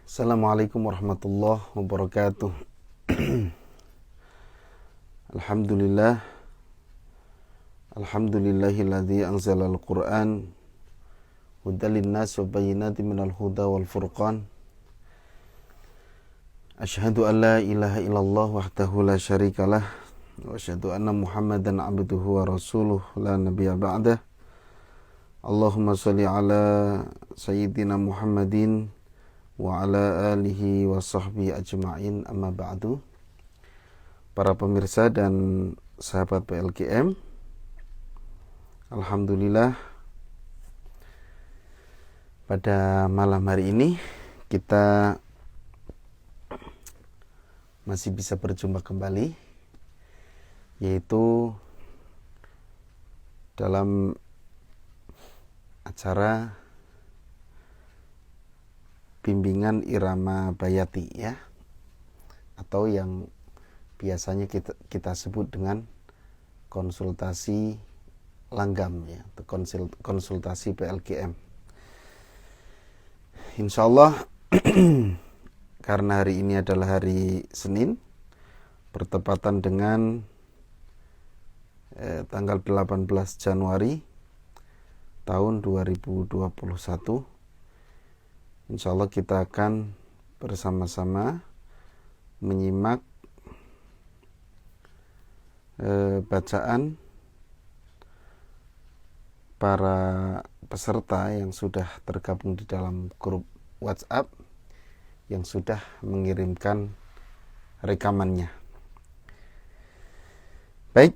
Assalamualaikum warahmatullahi wabarakatuh. Alhamdulillah. Alhamdulillahilladzi anzalal Qur'an hudan linnas wa bayyinatin minal huda wal furqan. Asyhadu an la ilaha illallah wahdahu la syarikalah wa asyhadu anna Muhammadan abduhu wa rasuluh la nabiyya ba'dah. Allahumma shalli ala sayyidina Muhammadin wa ala alihi wa sahbihi ajma'in, amma ba'du. Para pemirsa dan sahabat PLGM, alhamdulillah pada malam hari ini kita masih bisa berjumpa kembali, yaitu dalam acara bimbingan irama bayati, ya, atau yang biasanya kita sebut dengan konsultasi langgam, ya, atau konsultasi PLGM. Insyaallah karena hari ini adalah hari Senin, bertepatan dengan tanggal 18 Januari tahun 2021. Insyaallah kita akan bersama-sama menyimak bacaan para peserta yang sudah tergabung di dalam grup WhatsApp yang sudah mengirimkan rekamannya. Baik,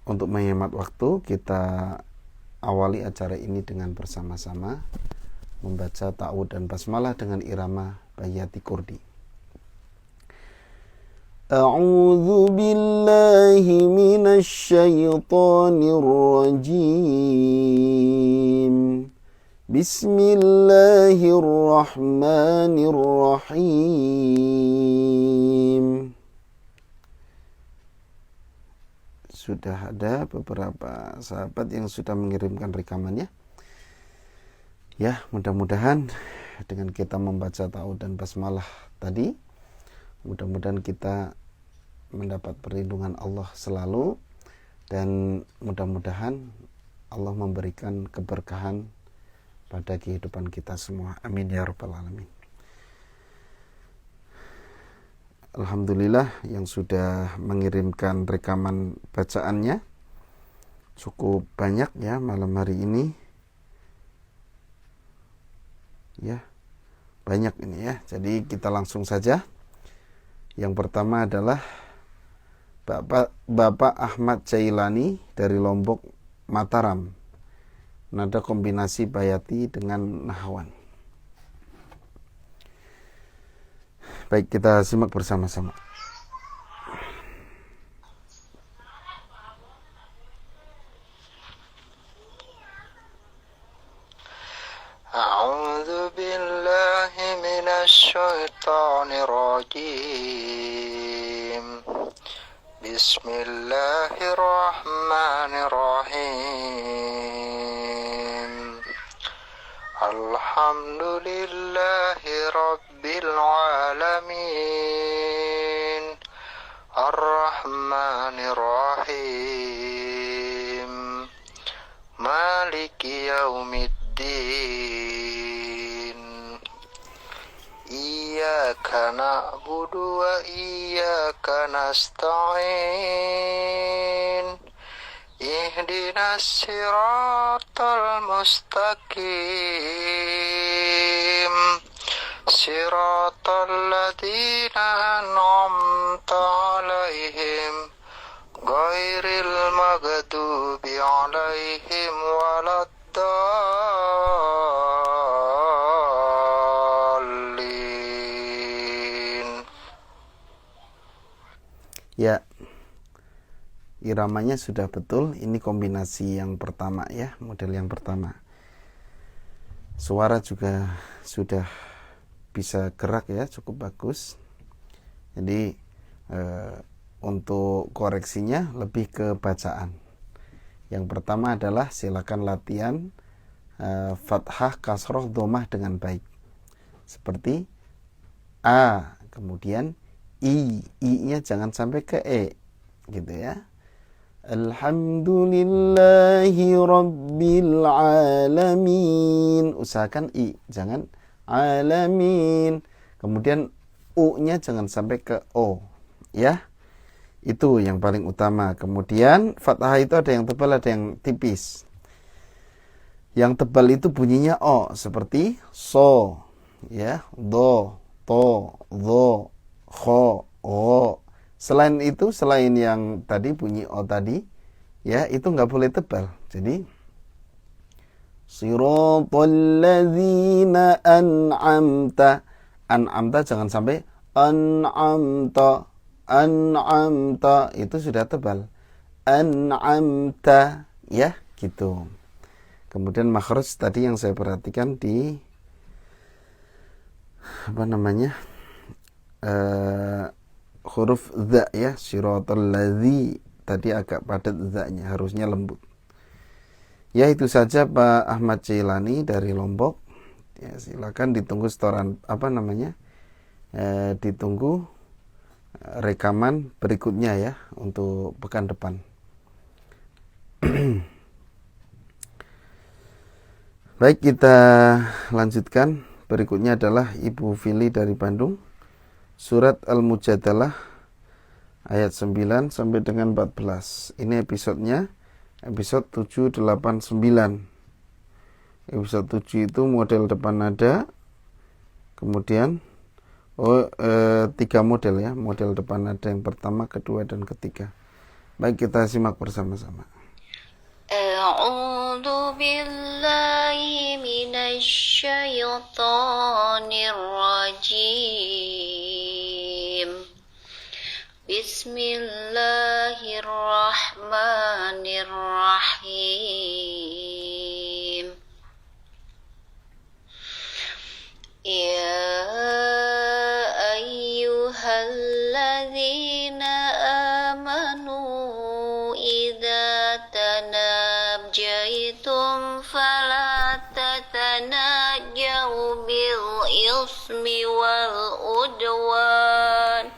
untuk menghemat waktu, kita awali acara ini dengan bersama-sama membaca ta'awud dan basmalah dengan irama bayati kurdi. A'udzu billahi minasy syaithanir rajim. Bismillahirrahmanirrahim. Sudah ada beberapa sahabat yang sudah mengirimkan rekamannya. Ya, mudah-mudahan dengan kita membaca ta'awud dan basmalah tadi, mudah-mudahan kita mendapat perlindungan Allah selalu, dan mudah-mudahan Allah memberikan keberkahan pada kehidupan kita semua. Amin ya rabbal alamin. Alhamdulillah yang sudah mengirimkan rekaman bacaannya cukup banyak, ya, malam hari ini. Ya, banyak ini, ya. Jadi kita langsung saja. Yang pertama adalah Bapak Ahmad Jailani dari Lombok, Mataram. Nada kombinasi bayati dengan nahwan. Baik, kita simak bersama-sama. A'udzu billahi minasy syaithanir rajim. Bismillahirrahmanirrahim. Alhamdulillahi rabbil alamin. Ar-Rahmanir Rahim. Maliki yaumiddin. Iyyaka na'budu wa iyyaka nasta'in. Ihdinas siratal mustaqim. Siratal ladzina an'amta 'alaihim ghairil maghdubi 'alaihim waladdallin. Ya, iramanya sudah betul. Ini kombinasi yang pertama, ya, model yang pertama. Suara juga sudah bisa gerak, ya, cukup bagus. Jadi untuk koreksinya lebih ke bacaan. Yang pertama adalah silakan latihan fathah, kasroh, dhammah dengan baik. seperti A, kemudian I-nya jangan sampai ke E, gitu ya. Alhamdulillahi Rabbil Alamin. Usahakan I, jangan alamin. Kemudian U-nya jangan sampai ke O, ya. Itu yang paling utama. Kemudian fathah itu ada yang tebal, ada yang tipis. Yang tebal itu bunyinya O, seperti so, ya, do, to, do, kho, o. Selain itu, selain yang tadi bunyi O tadi, ya, itu nggak boleh tebal. Jadi siratal ladzina an'amta. An'amta jangan sampai an'amta. An'amta itu sudah tebal. An'amta, ya, gitu. Kemudian makhraj tadi yang saya perhatikan di apa namanya? Huruf dha, ya, siratal ladzi tadi agak padat dha-nya, harusnya lembut. Ya, itu saja Pak Ahmad Jailani dari Lombok. Ya, silakan ditunggu setoran apa namanya? Ditunggu rekaman berikutnya ya untuk pekan depan. Baik, kita lanjutkan. Berikutnya adalah Ibu Fili dari Bandung. Surat Al-Mujadalah ayat 9 sampai dengan 14. Ini episodenya, episode 789. Episode 7 itu model depan nada. Kemudian 3 model ya, model depan nada yang pertama, kedua, dan ketiga. Baik, kita simak bersama-sama. A'udzu billahi minasy syaithanir rajim. Bismillahirrahmanirrahim. Ya ayyuhalladzina amanu idza tanajjaytum fala tatanajjaw bil ismi wal udwan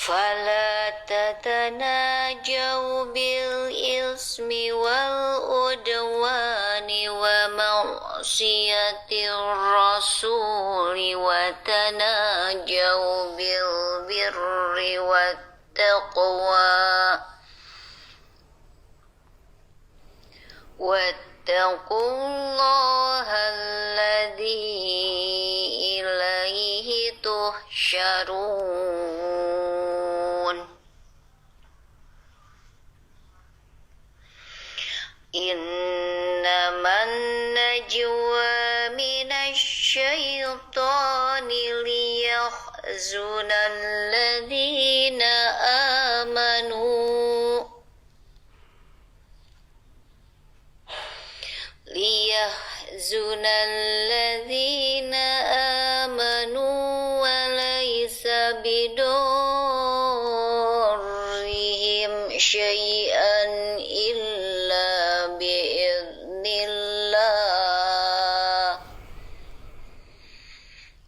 فلا تتناجوا بالإثم والعدوان ومعصية الرسول وتناجوا بالبر والتقوى واتقوا الله الذي إليه تحشرون. إنما النجوى من الشيطان ليحزن الذين آمنوا وليس بدورهم شيئا إلا بإذن الله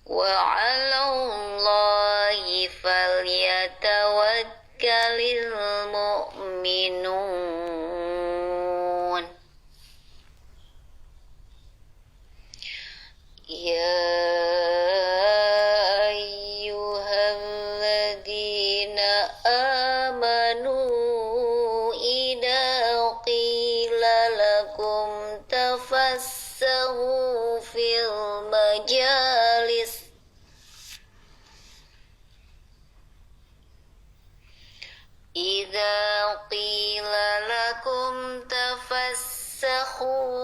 وعلى الله فليتوكل المؤمنون. يا أيها الذين آمنوا إذا قيل لكم تفسحوا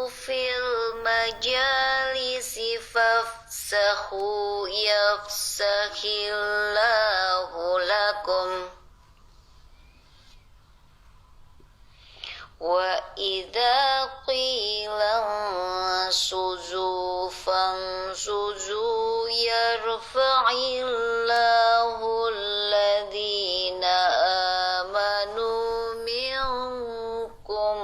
في المجالس فافسحوا يفسح الله لكم وإذا قيل انشزوا فانشزوا يرفع الله الذين آمنوا منكم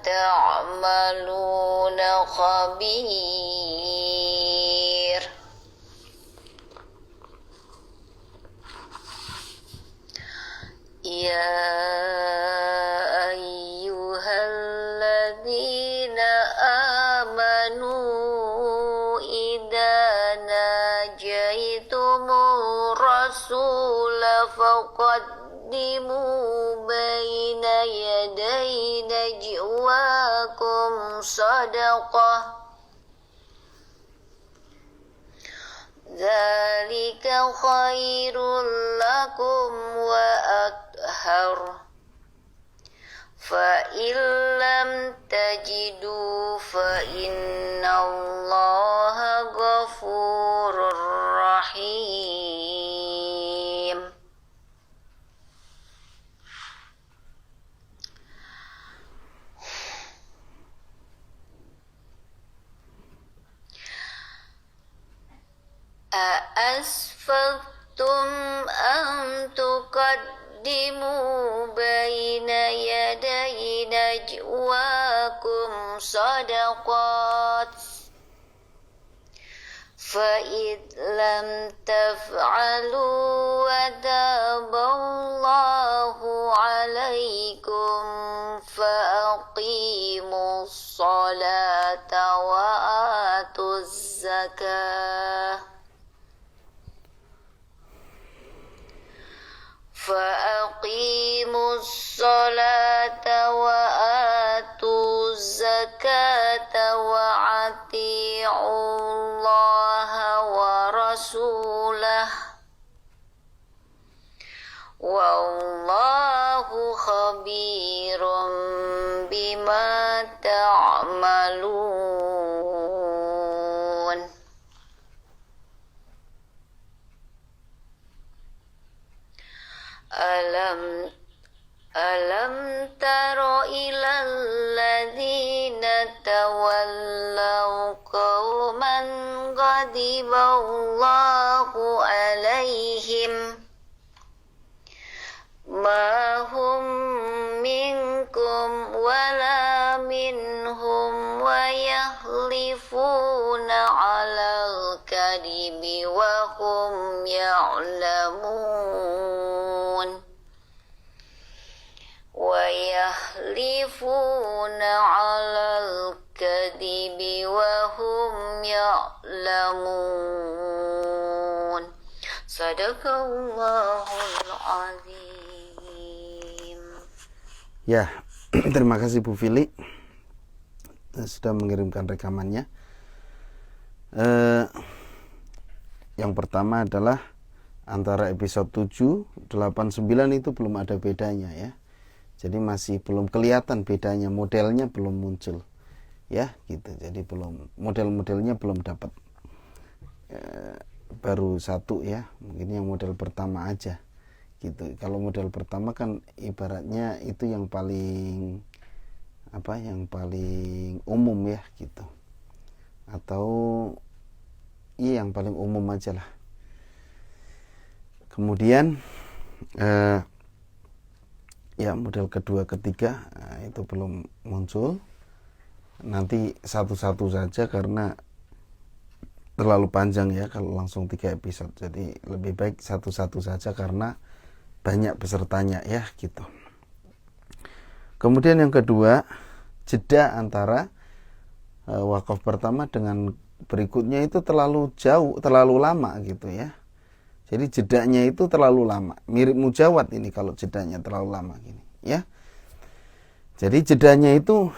تعملون خبير يا أيها الذين آمنوا إذا ناجيتم الرسول فقدموا بين يدي نجواكم صدقة ذلك خير لكم وأطهر فإن لم تجدوا فإن الله غفور رحيم. أأسفلتم أن تقدموا بين يدي نجواكم صدقات فإذ لم تفعلوا وتاب الله عليكم فأقيموا الصلاة وآتوا الزكاة فأقيموا الصلاة وآتوا الزكاة وأطيعوا الله ورسوله والله خبير بما تعملون. ألم تر إلى الذين تولوا قوما غضب الله عليهم ما هم منكم ولا منهم ويحلفون على الكذب وهم يعلمون ويحلفون على الكذب وهم يعلمون. Sadaqallahul azim. Ya, terima kasih Bu Fili sudah mengirimkan rekamannya. Yang pertama adalah antara episode 7, 8, 9 itu belum ada bedanya ya. Jadi masih belum kelihatan bedanya, modelnya belum muncul. Ya, gitu. Jadi belum model-modelnya belum dapat. Baru satu ya, mungkin yang model pertama aja. Gitu. Kalau model pertama kan ibaratnya itu yang paling yang paling umum ya gitu. Atau yang paling umum aja lah. Kemudian ya model kedua ketiga itu belum muncul. Nanti satu-satu saja karena terlalu panjang ya kalau langsung 3 episode. Jadi lebih baik satu-satu saja karena banyak pesertanya ya gitu. Kemudian yang kedua, jeda antara wakaf pertama dengan berikutnya itu terlalu jauh, terlalu lama gitu ya. Jadi jedanya itu terlalu lama. Mirip mujawad ini kalau jedanya terlalu lama gini, ya. Jadi jedanya itu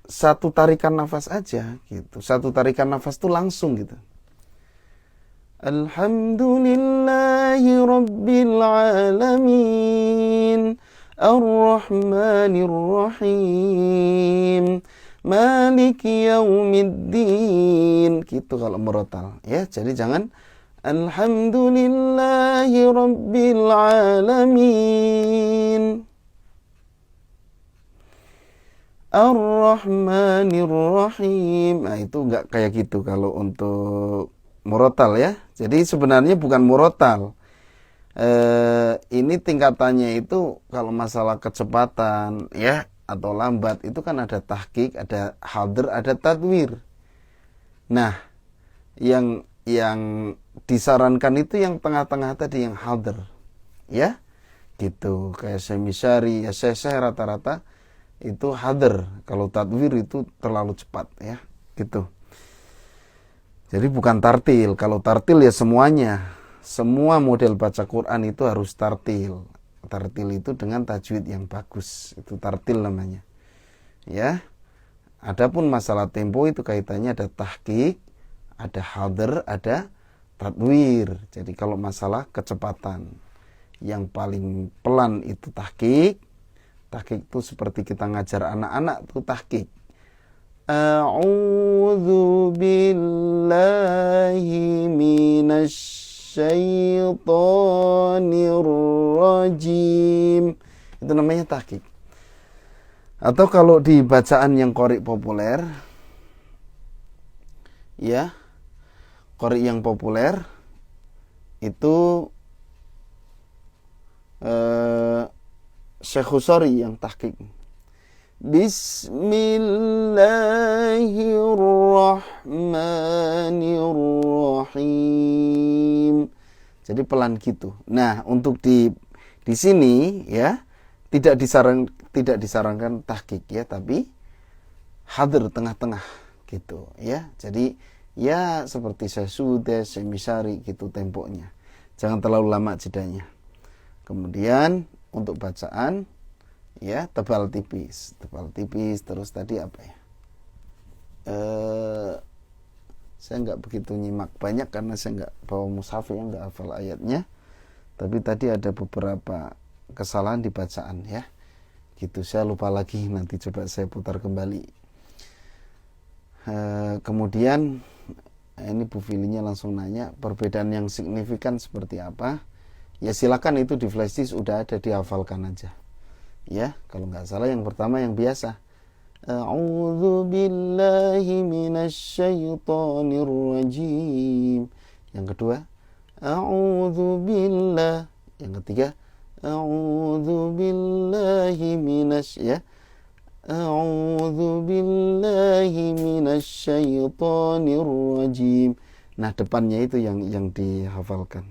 satu tarikan nafas aja gitu. Satu tarikan nafas itu langsung gitu. Alhamdulillahi rabbil alamin ar-rahmanir rahim maliki yaumiddin gitu kalau murotal ya. Jadi jangan Alhamdulillahi rabbil alamin ar-rahmanir rahim. Nah itu enggak kayak gitu kalau untuk murotal ya. Jadi sebenarnya bukan murotal. Ini tingkatannya itu kalau masalah kecepatan ya atau lambat itu kan ada tahqiq, ada hadir, ada tadwir. Nah, yang disarankan itu yang tengah-tengah tadi, yang hadir. Ya, gitu. Kayak Semisari, ya saya rata-rata itu hadir. Kalau tadwir itu terlalu cepat, ya, gitu. Jadi bukan tartil. Kalau tartil ya semuanya. Semua model baca Quran itu harus tartil. Tartil itu dengan tajwid yang bagus. Itu tartil namanya. Ya. Adapun masalah tempo itu kaitannya ada tahqiq, ada hadir, ada tadwir. Jadi kalau masalah kecepatan, yang paling pelan itu tahqiq. Tahqiq itu seperti kita ngajar anak-anak itu tahqiq. A'udzu billahi minasyaitonir rajim. Itu namanya tahqiq. Atau kalau di bacaan yang qori populer, ya, qori yang populer itu Syekh Husari yang tahqiq. Bismillahirrahmanirrahim. Jadi pelan gitu. Nah, untuk di sini ya tidak disarankan tahqiq ya, tapi hadir tengah-tengah gitu ya. Jadi ya seperti Syasude, Semisari gitu temponya. Jangan terlalu lama jedanya. Kemudian untuk bacaan ya tebal tipis terus tadi apa ya, saya nggak begitu nyimak banyak karena saya nggak bawa mushaf ya, nggak hafal ayatnya, tapi tadi ada beberapa kesalahan di bacaan ya gitu, saya lupa lagi, nanti coba saya putar kembali. Kemudian ini Bu Filinya langsung nanya perbedaan yang signifikan seperti apa. Ya silakan itu di flashdisk udah ada, dihafalkan aja. Ya, kalau nggak salah yang pertama yang biasa. A'udzu billahi minasyaitonir rajim. Yang kedua, a'udzu billah. Yang ketiga, a'udzu billahi ya. A'udzu billahi minasyaitonir rajim. Nah, depannya itu yang dihafalkan.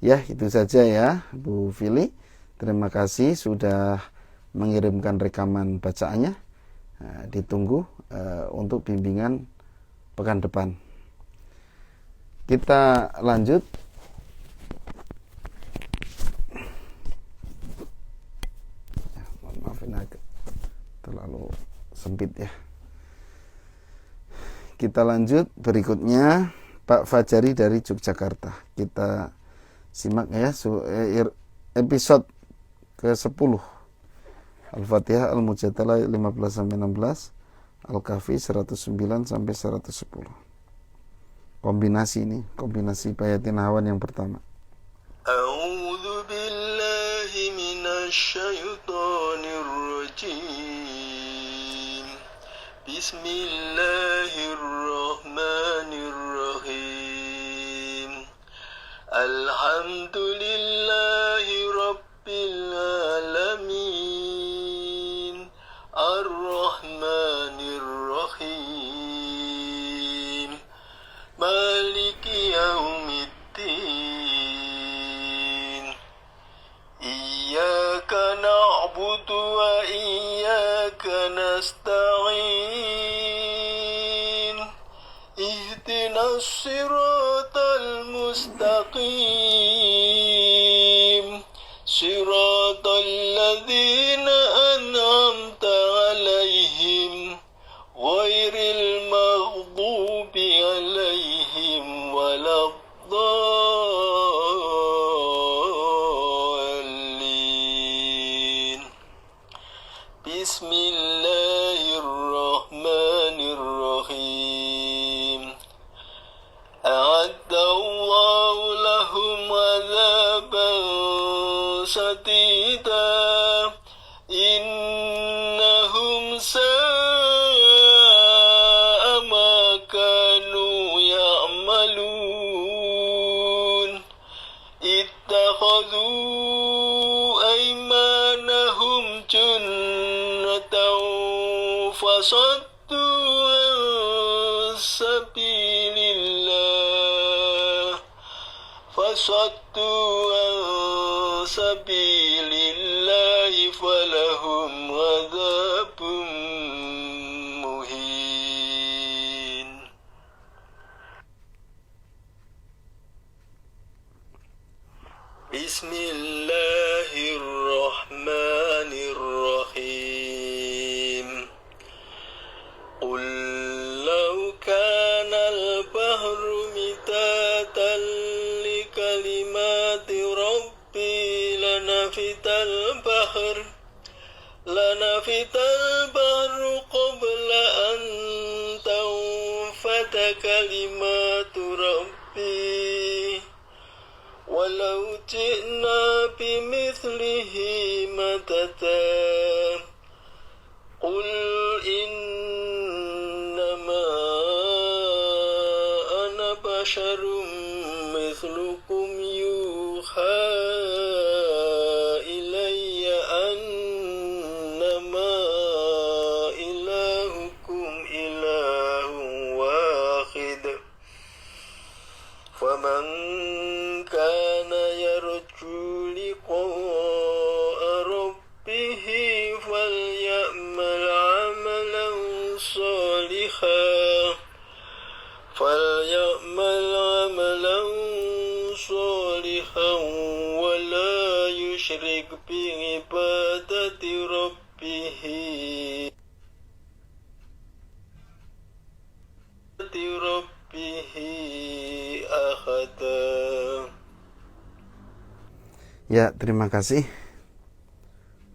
Ya, itu saja ya Bu Fili. Terima kasih sudah mengirimkan rekaman bacaannya. Ditunggu untuk bimbingan pekan depan. Kita lanjut. Mohon maafin agak terlalu sempit ya. Kita lanjut berikutnya, Pak Fajari dari Yogyakarta. Kita simak ya episode ke-10. Al-Fatihah Al-Mujadalah 15-16, Al-Kahfi 109 sampai 110. Kombinasi bayatin hawan yang pertama. A'udzu billahi minasyaitonir rajim. Bismillahirrahmanirrahim. Alhamdulillahi rabbil alamin. Ar-Rahmanir Rahim. Maliki yaumiddin. Iyyaka na'budu wa iyyaka nasta'in. Ihdinas siratal mustaqim. Siratal ladzina an'amta 'alaihim ghairil maghdubi 'alaihim waladdallin. Bismillahirrahmanirrahim. A'addallahu lahum 'adzaban sadida. Innahum sa'a ma kanu ya'malun. Ittakhadhu aymanahum junnatan فصدوا عن سبيل الله فلهم عذاب مهين. بسم الله الرحمن الرحيم. قل لو كان البحر مدادا لكلمات ربي لنفد البحر قبل أن تنفد كلمات ربي ولو جئنا بمثله مددا. قل إنما أنا بشر مثلكم يوحى إلي أنما إلهكم إله واحد فمن كان يرجو لقاء ربه فليعمل عملا صالحا ولا يشرك بعبادة ربه أحدا. Ya, terima kasih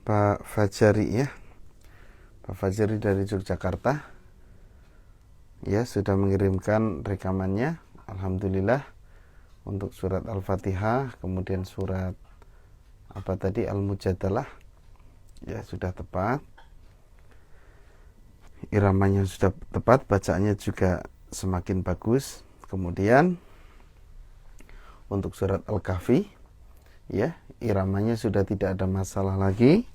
Pak Fajari ya. Pak Fajari dari Yogyakarta. Ya, sudah mengirimkan rekamannya. Alhamdulillah untuk surat Al-Fatihah, kemudian surat apa tadi Al-Mujadalah. Ya, sudah tepat. Iramanya sudah tepat, bacaannya juga semakin bagus. Kemudian untuk surat Al-Kahfi, ya, iramanya sudah tidak ada masalah lagi,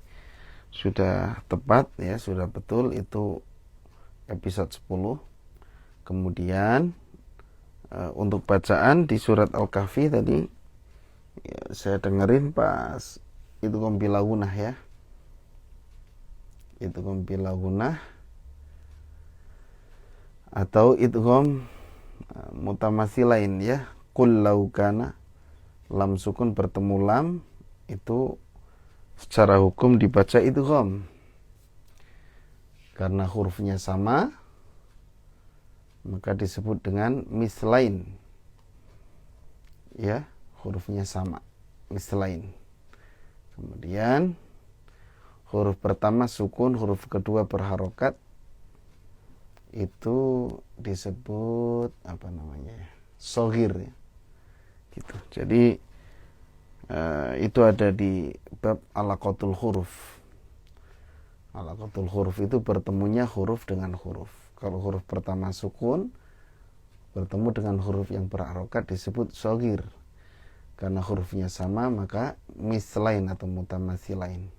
sudah tepat ya, sudah betul, itu episode 10. Kemudian untuk bacaan di surat Al-Kahfi tadi ya, saya dengerin pas itu kompilagunah ya, itu kompilagunah atau idgham mutamatsilain ya. Qul law kana, lam sukun bertemu lam, itu secara hukum dibaca idgham karena hurufnya sama, maka disebut dengan mislain ya, hurufnya sama, mislain. Kemudian huruf pertama sukun, huruf kedua berharokat, itu disebut apa namanya ya, shogir ya. Gitu. Jadi itu ada di bab alaqatul huruf. Alaqatul huruf itu bertemunya huruf dengan huruf. Kalau huruf pertama sukun bertemu dengan huruf yang berharokat disebut shogir. Karena hurufnya sama maka mislain atau mutamatsilain.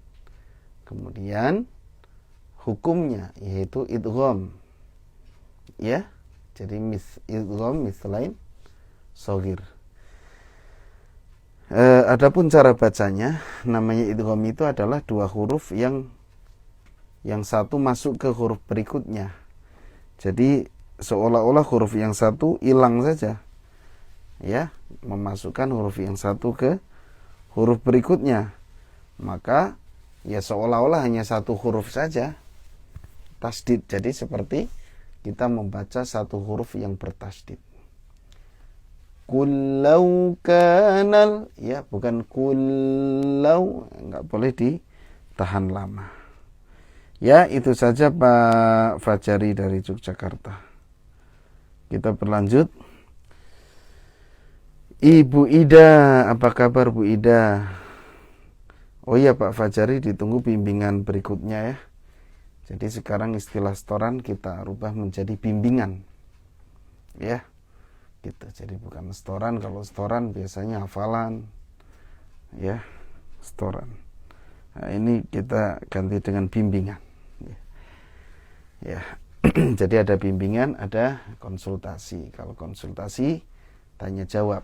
Kemudian hukumnya yaitu idgham. Ya. Jadi idgham mislain shogir. Adapun cara bacanya, namanya idgham itu adalah dua huruf yang satu masuk ke huruf berikutnya. Jadi seolah-olah huruf yang satu hilang saja. Ya, memasukkan huruf yang satu ke huruf berikutnya. Maka ya seolah-olah hanya satu huruf saja. Tasdid. Jadi seperti kita membaca satu huruf yang bertasdid. Kullau kanal, ya, bukan kullau, enggak boleh ditahan lama. Ya, itu saja Pak Fajari dari Yogyakarta. Kita berlanjut. Ibu Ida, apa kabar Bu Ida? Oh iya Pak Fajari, ditunggu bimbingan berikutnya ya. Jadi sekarang istilah setoran kita rubah menjadi bimbingan. Ya. Gitu. Jadi bukan setoran. Kalau setoran biasanya hafalan, ya, setoran. Nah, ini kita ganti dengan bimbingan. Ya. Jadi ada bimbingan, ada konsultasi. Kalau konsultasi tanya jawab.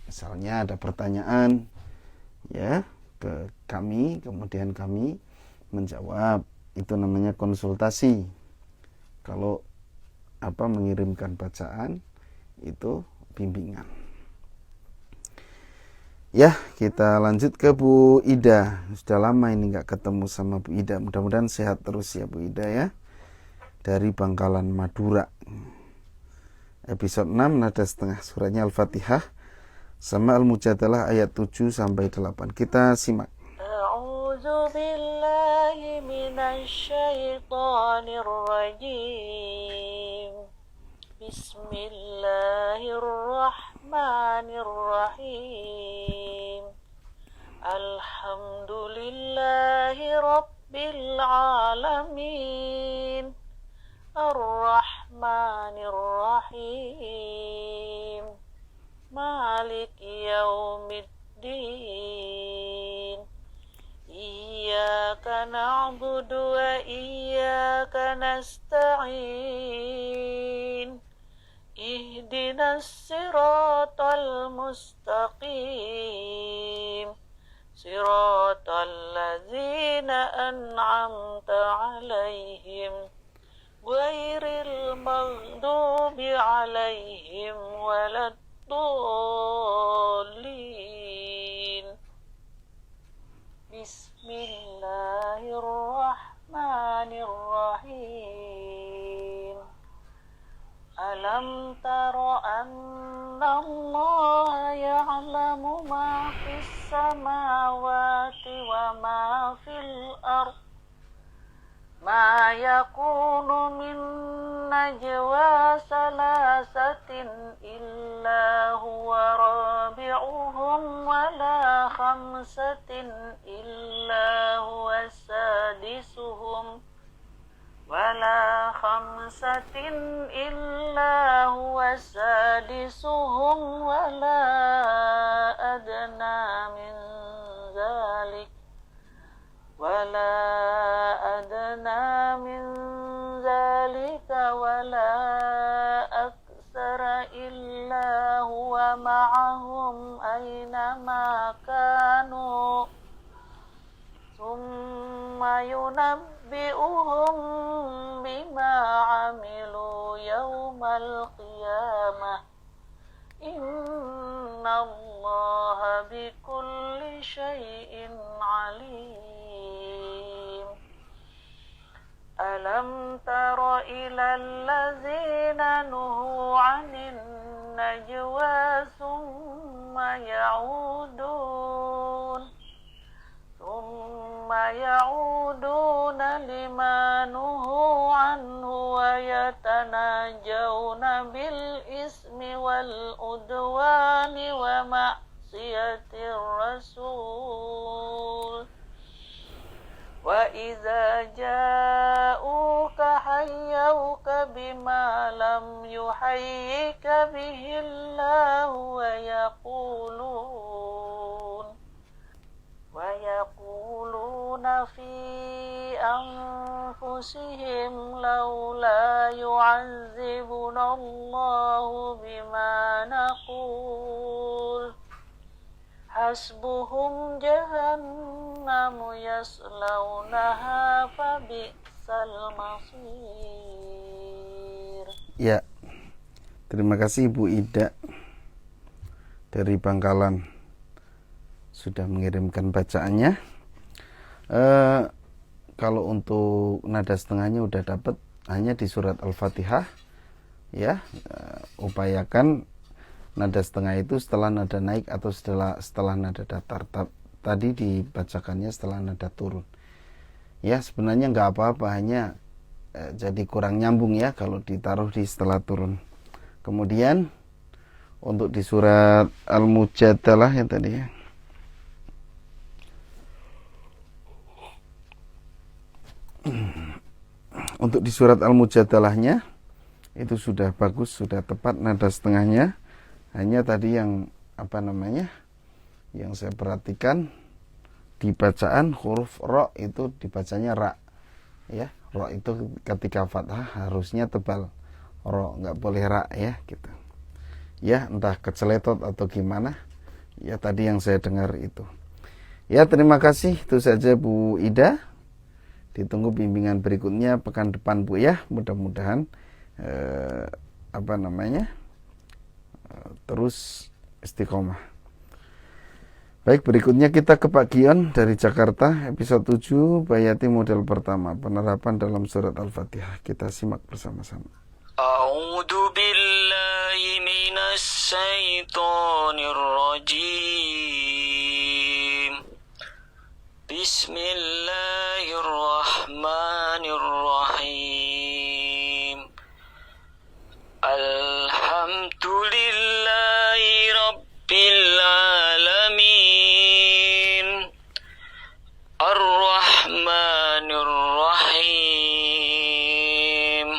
Misalnya ada pertanyaan ya ke kami, kemudian kami menjawab. Itu namanya konsultasi. Kalau mengirimkan bacaan itu bimbingan. Ya, kita lanjut ke Bu Ida. Sudah lama ini nggak ketemu sama Bu Ida. Mudah-mudahan sehat terus ya Bu Ida ya. Dari Bangkalan Madura. Episode 6 nada setengah suratnya Al-Fatihah sama Al-Mujadalah ayat 7 sampai 8. Kita simak. A'udzu billahi minasy syaithanir rajim. Bismillahirrahmanirrahim. Alhamdulillahi rabbil alamin. Ar-Rahmanir-Rahim. Malik yaumiddin. Iyyaka na'budu wa iyyaka nasta'in. Ihdinas siratal mustaqim. Siratal ladzina an'amta 'alaihim. Ghairil maghdubi 'alaihim waladdallin. Bismillahirrahmanirrahim. Alam tara anna Allah ya'lamu ma fis samawati wa ma fil ardh. Ma yakunu min najwa salasatin illa huwa rabi'uhum wa la khamsatin illa huwa sadisuhum ولا خمسة إلا هو سادسهم ولا أدنى من ذلك ولا أكثر إلا هو معهم أينما كانوا ثم ينبئهم بما عملوا يوم القيامة إن الله بكل شيء عليم. ألم تر إلى الذين نهوا عن النجوى ثم يعودون لما نهوا عنه ويتناجون بالإثم والعدوان ومعصية الرسول وإذا جاءوك حيوك بما لم يحيك به الله ويقولون في أنفسهم لولا يعذبنا الله بما نقول حسبهم جهنم يصلونها فبئس المصير. Ya, terima kasih Bu Ida dari Bangkalan sudah mengirimkan bacaannya. Kalau untuk nada setengahnya udah dapat hanya di surat Al-Fatihah ya. Upayakan nada setengah itu setelah nada naik atau setelah nada datar. Tadi dibacakannya setelah nada turun. Ya, sebenarnya nggak apa-apa, hanya jadi kurang nyambung ya kalau ditaruh di setelah turun. Kemudian untuk di surat Al-Mujadalah yang tadi ya. Untuk di surat Al-Mujadalahnya itu sudah bagus, sudah tepat nada setengahnya. Hanya tadi yang yang saya perhatikan di bacaan huruf ro itu dibacanya ra ya, Ro itu ketika fathah harusnya tebal. Ro, nggak boleh ra ya gitu. Ya, entah keceletot atau gimana. Ya, tadi yang saya dengar itu. Ya, terima kasih. Itu saja Bu Ida. Ditunggu bimbingan berikutnya pekan depan Bu ya. Mudah-mudahan terus istiqomah. Baik, berikutnya kita ke Pak Gion dari Jakarta, episode 7, Bayati model pertama, penerapan dalam surat Al-Fatihah. Kita simak bersama-sama. A'udzu billahi minas syaitonir rajim. Bismillahirrahmanirrahim. Alhamdulillahi rabbil alamin. Ar-Rahmanir-Rahim.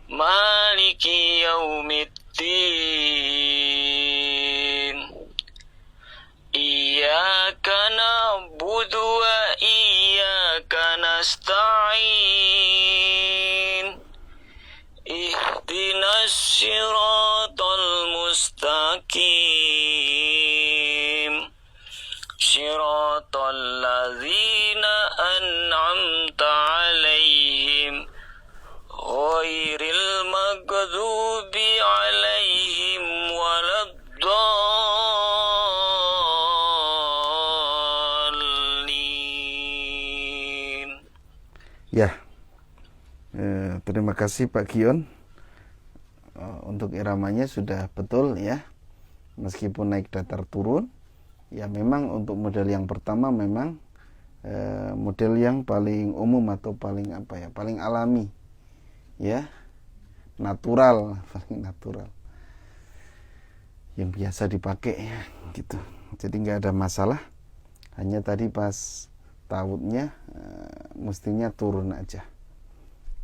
Maliki yaumiddin. Iyyaka na'budu wa iyyaka nasta'in. Ihdinas siratal mustaqim. Siratal ladzina an'amta 'alaihim ghairil maghdubi 'alaihim waladdallin. Ya, terima kasih Pak Gion. Untuk iramanya sudah betul ya, meskipun naik datar turun. Ya, memang untuk model yang pertama memang model yang paling umum atau paling paling alami ya, natural, paling natural yang biasa dipakai ya gitu. Jadi nggak ada masalah, hanya tadi pas tautnya mestinya turun aja,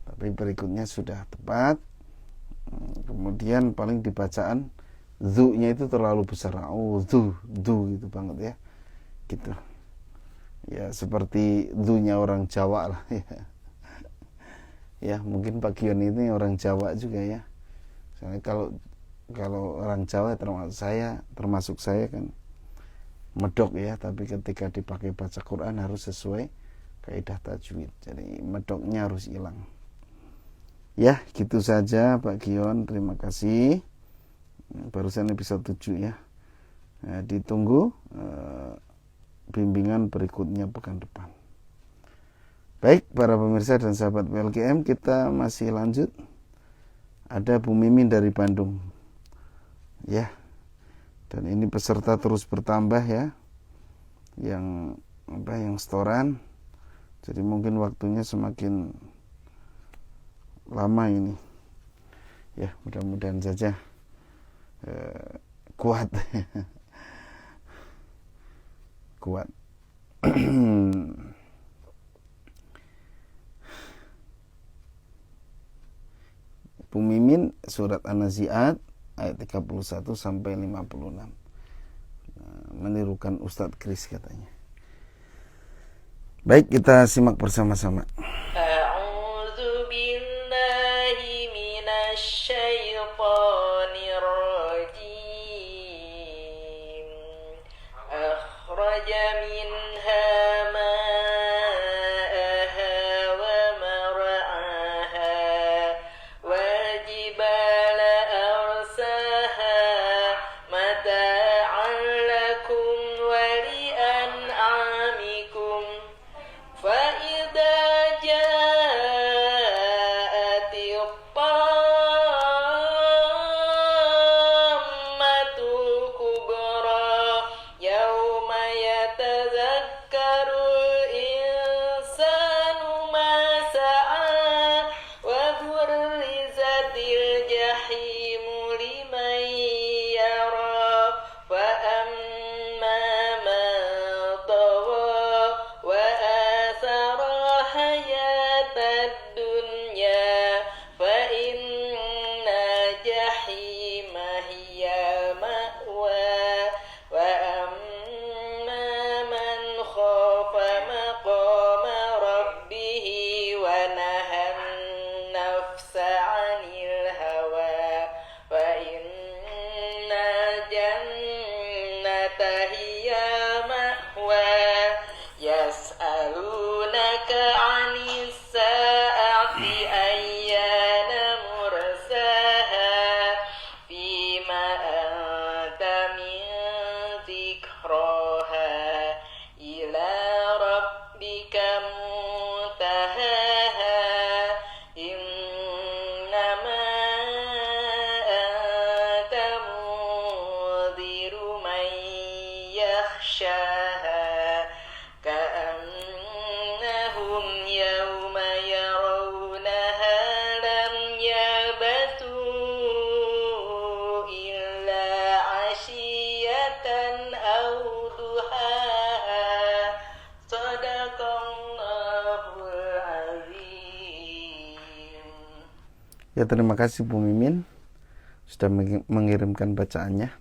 tapi berikutnya sudah tepat. Kemudian paling dibacaan zu-nya itu terlalu besar. Oh, du gitu banget ya. Gitu. Ya, seperti du-nya orang Jawa lah ya. Ya, mungkin Pak Gion ini orang Jawa juga ya. Soalnya kalau orang Jawa termasuk saya kan medok ya, tapi ketika dipakai baca Quran harus sesuai kaidah tajwid. Jadi medoknya harus hilang. Ya, gitu saja Pak Gion, terima kasih. Barusan episode 7 ya. Ditunggu bimbingan berikutnya pekan depan. Baik, para pemirsa dan sahabat PLKM, kita masih lanjut. Ada Bu Mimin dari Bandung. Ya. Dan ini peserta terus bertambah ya. Yang setoran. Jadi mungkin waktunya semakin lama ini. Ya, mudah-mudahan saja kuat. Kuat. Bu Mimin surat An-Nazi'at ayat 31 sampai 56. Menirukan Ustadz Kris katanya. Baik, kita simak bersama-sama. A'udzu billahi minasy syaithanir rajim. Akhraja minha ma'aha wa mar'aha wal jibala arsaha mata'an lakum wa li'an'amikum. فإذا جاءت الطامة الكبرى يوم يتذكر الإنسان ما سعى وبرزت الجحيم لمن يرى فأما من طغى وآثر حياة الدنيا فإن الجحيم هي مأواه وأما من خاف مقام ربه ونهى Ya, terima kasih Bu Mimin sudah mengirimkan bacaannya.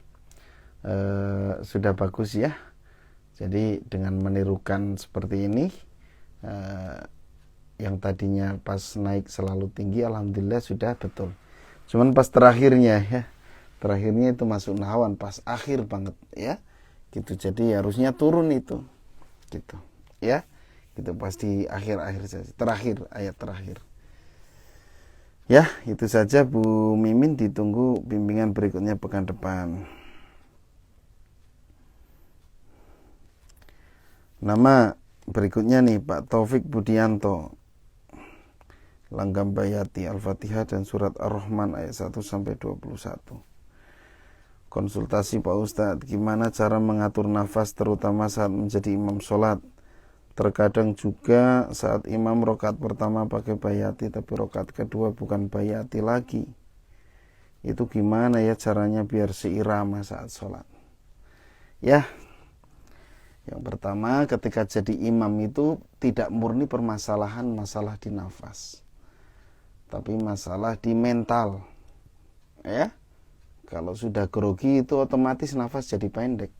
Sudah bagus ya. Jadi dengan menirukan seperti ini, yang tadinya pas naik selalu tinggi, alhamdulillah sudah betul. Cuman pas terakhirnya ya, terakhirnya itu masuk nahawan pas akhir banget ya, gitu. Jadi harusnya turun itu, gitu ya, gitu pas di akhir-akhir saja, terakhir ayat terakhir. Ya, itu saja Bu Mimin, ditunggu bimbingan berikutnya pekan depan. Nama berikutnya nih Pak Taufik Budianto, Langgam Bayati, Al-Fatihah dan Surat Ar-Rahman ayat 1 sampai 21. Konsultasi Pak Ustadz, gimana cara mengatur nafas terutama saat menjadi imam sholat? Terkadang juga saat imam rokaat pertama pakai bayati, tapi rokaat kedua bukan bayati lagi. Itu gimana ya caranya biar seirama saat sholat? Ya, yang pertama ketika jadi imam itu tidak murni permasalahan masalah di nafas, tapi masalah di mental. Ya, kalau sudah grogi itu otomatis nafas jadi pendek.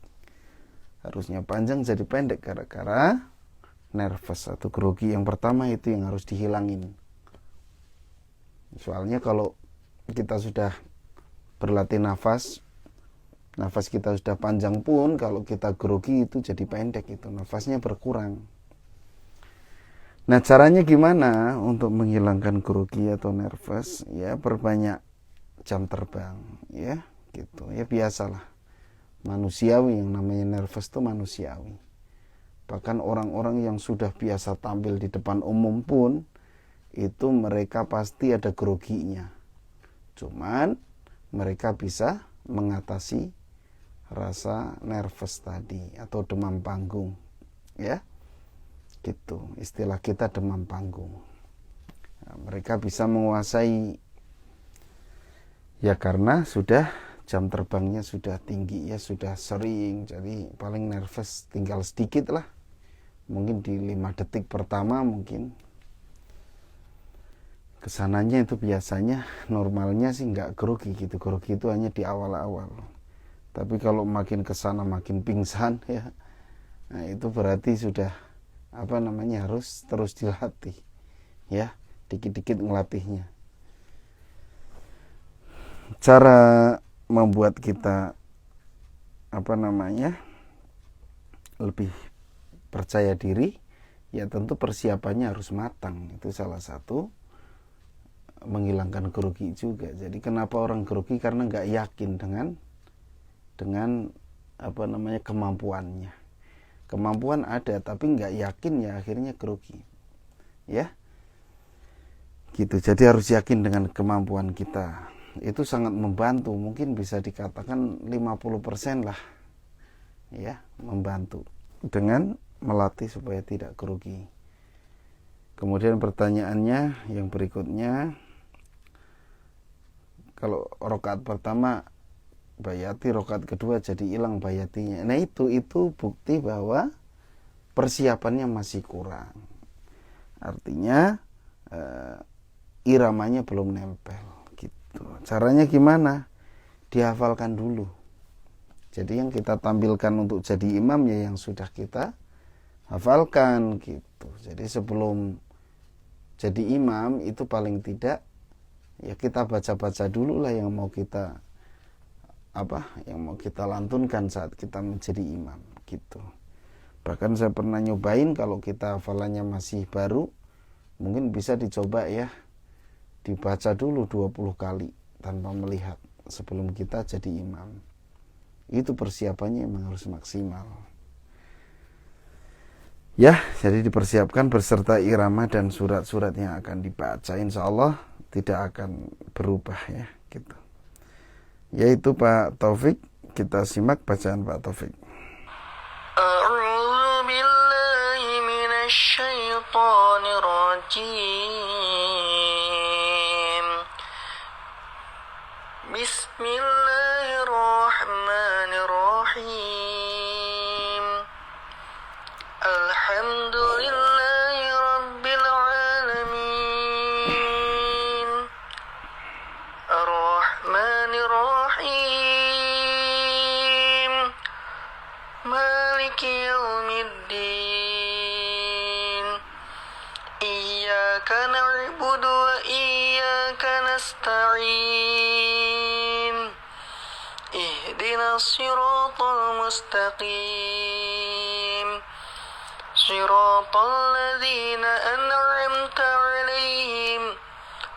Harusnya panjang jadi pendek gara-gara nervous atau grogi. Yang pertama itu yang harus dihilangin. Soalnya kalau kita sudah berlatih nafas kita sudah panjang pun, kalau kita grogi itu jadi pendek, itu nafasnya berkurang. Nah, caranya gimana untuk menghilangkan grogi atau nervous? Ya, perbanyak jam terbang ya, gitu ya, biasalah, manusiawi, yang namanya nervous itu manusiawi. Bahkan orang-orang yang sudah biasa tampil di depan umum pun itu mereka pasti ada groginya, cuman mereka bisa mengatasi rasa nervous tadi atau demam panggung ya, gitu, istilah kita demam panggung. Nah, mereka bisa menguasai ya karena sudah jam terbangnya sudah tinggi ya, sudah sering, jadi paling nervous tinggal sedikit lah, mungkin di 5 detik pertama mungkin kesananya itu biasanya, normalnya sih nggak grogi gitu, grogi itu hanya di awal-awal. Tapi kalau makin kesana makin pingsan ya, nah itu berarti sudah harus terus dilatih ya, dikit-dikit ngelatihnya. Cara membuat kita lebih percaya diri ya, tentu persiapannya harus matang. Itu salah satu menghilangkan grogi juga. Jadi kenapa orang grogi? Karena nggak yakin dengan kemampuannya. Kemampuan ada tapi nggak yakin, ya akhirnya grogi ya, gitu. Jadi harus yakin dengan kemampuan kita. Itu sangat membantu, mungkin bisa dikatakan 50% lah ya, membantu dengan melatih supaya tidak grogi. Kemudian pertanyaannya yang berikutnya, kalau rokaat pertama bayati, rokaat kedua jadi hilang bayatinya. Nah itu bukti bahwa persiapannya masih kurang, artinya iramanya belum nempel gitu. Caranya gimana? Dihafalkan dulu. Jadi yang kita tampilkan untuk jadi imam ya yang sudah kita hafalkan gitu. Jadi sebelum jadi imam itu paling tidak ya kita baca-baca dulu lah yang mau kita lantunkan saat kita menjadi imam gitu. Bahkan saya pernah nyobain, kalau kita hafalannya masih baru, mungkin bisa dicoba ya, dibaca dulu 20 kali tanpa melihat sebelum kita jadi imam. Itu persiapannya memang harus maksimal ya. Jadi dipersiapkan beserta irama dan surat-surat yang akan dibaca, insya Allah tidak akan berubah ya, gitu. Yaitu Pak Taufik, kita simak bacaan Pak Taufik. A'udzu billahi minasy syaithanir rajim. Bismillahirrahmanirrahim. Alhamdulillahi rabbil alamin. نستعين اهدنا الصراط المستقيم صراط الذين أنعمت عليهم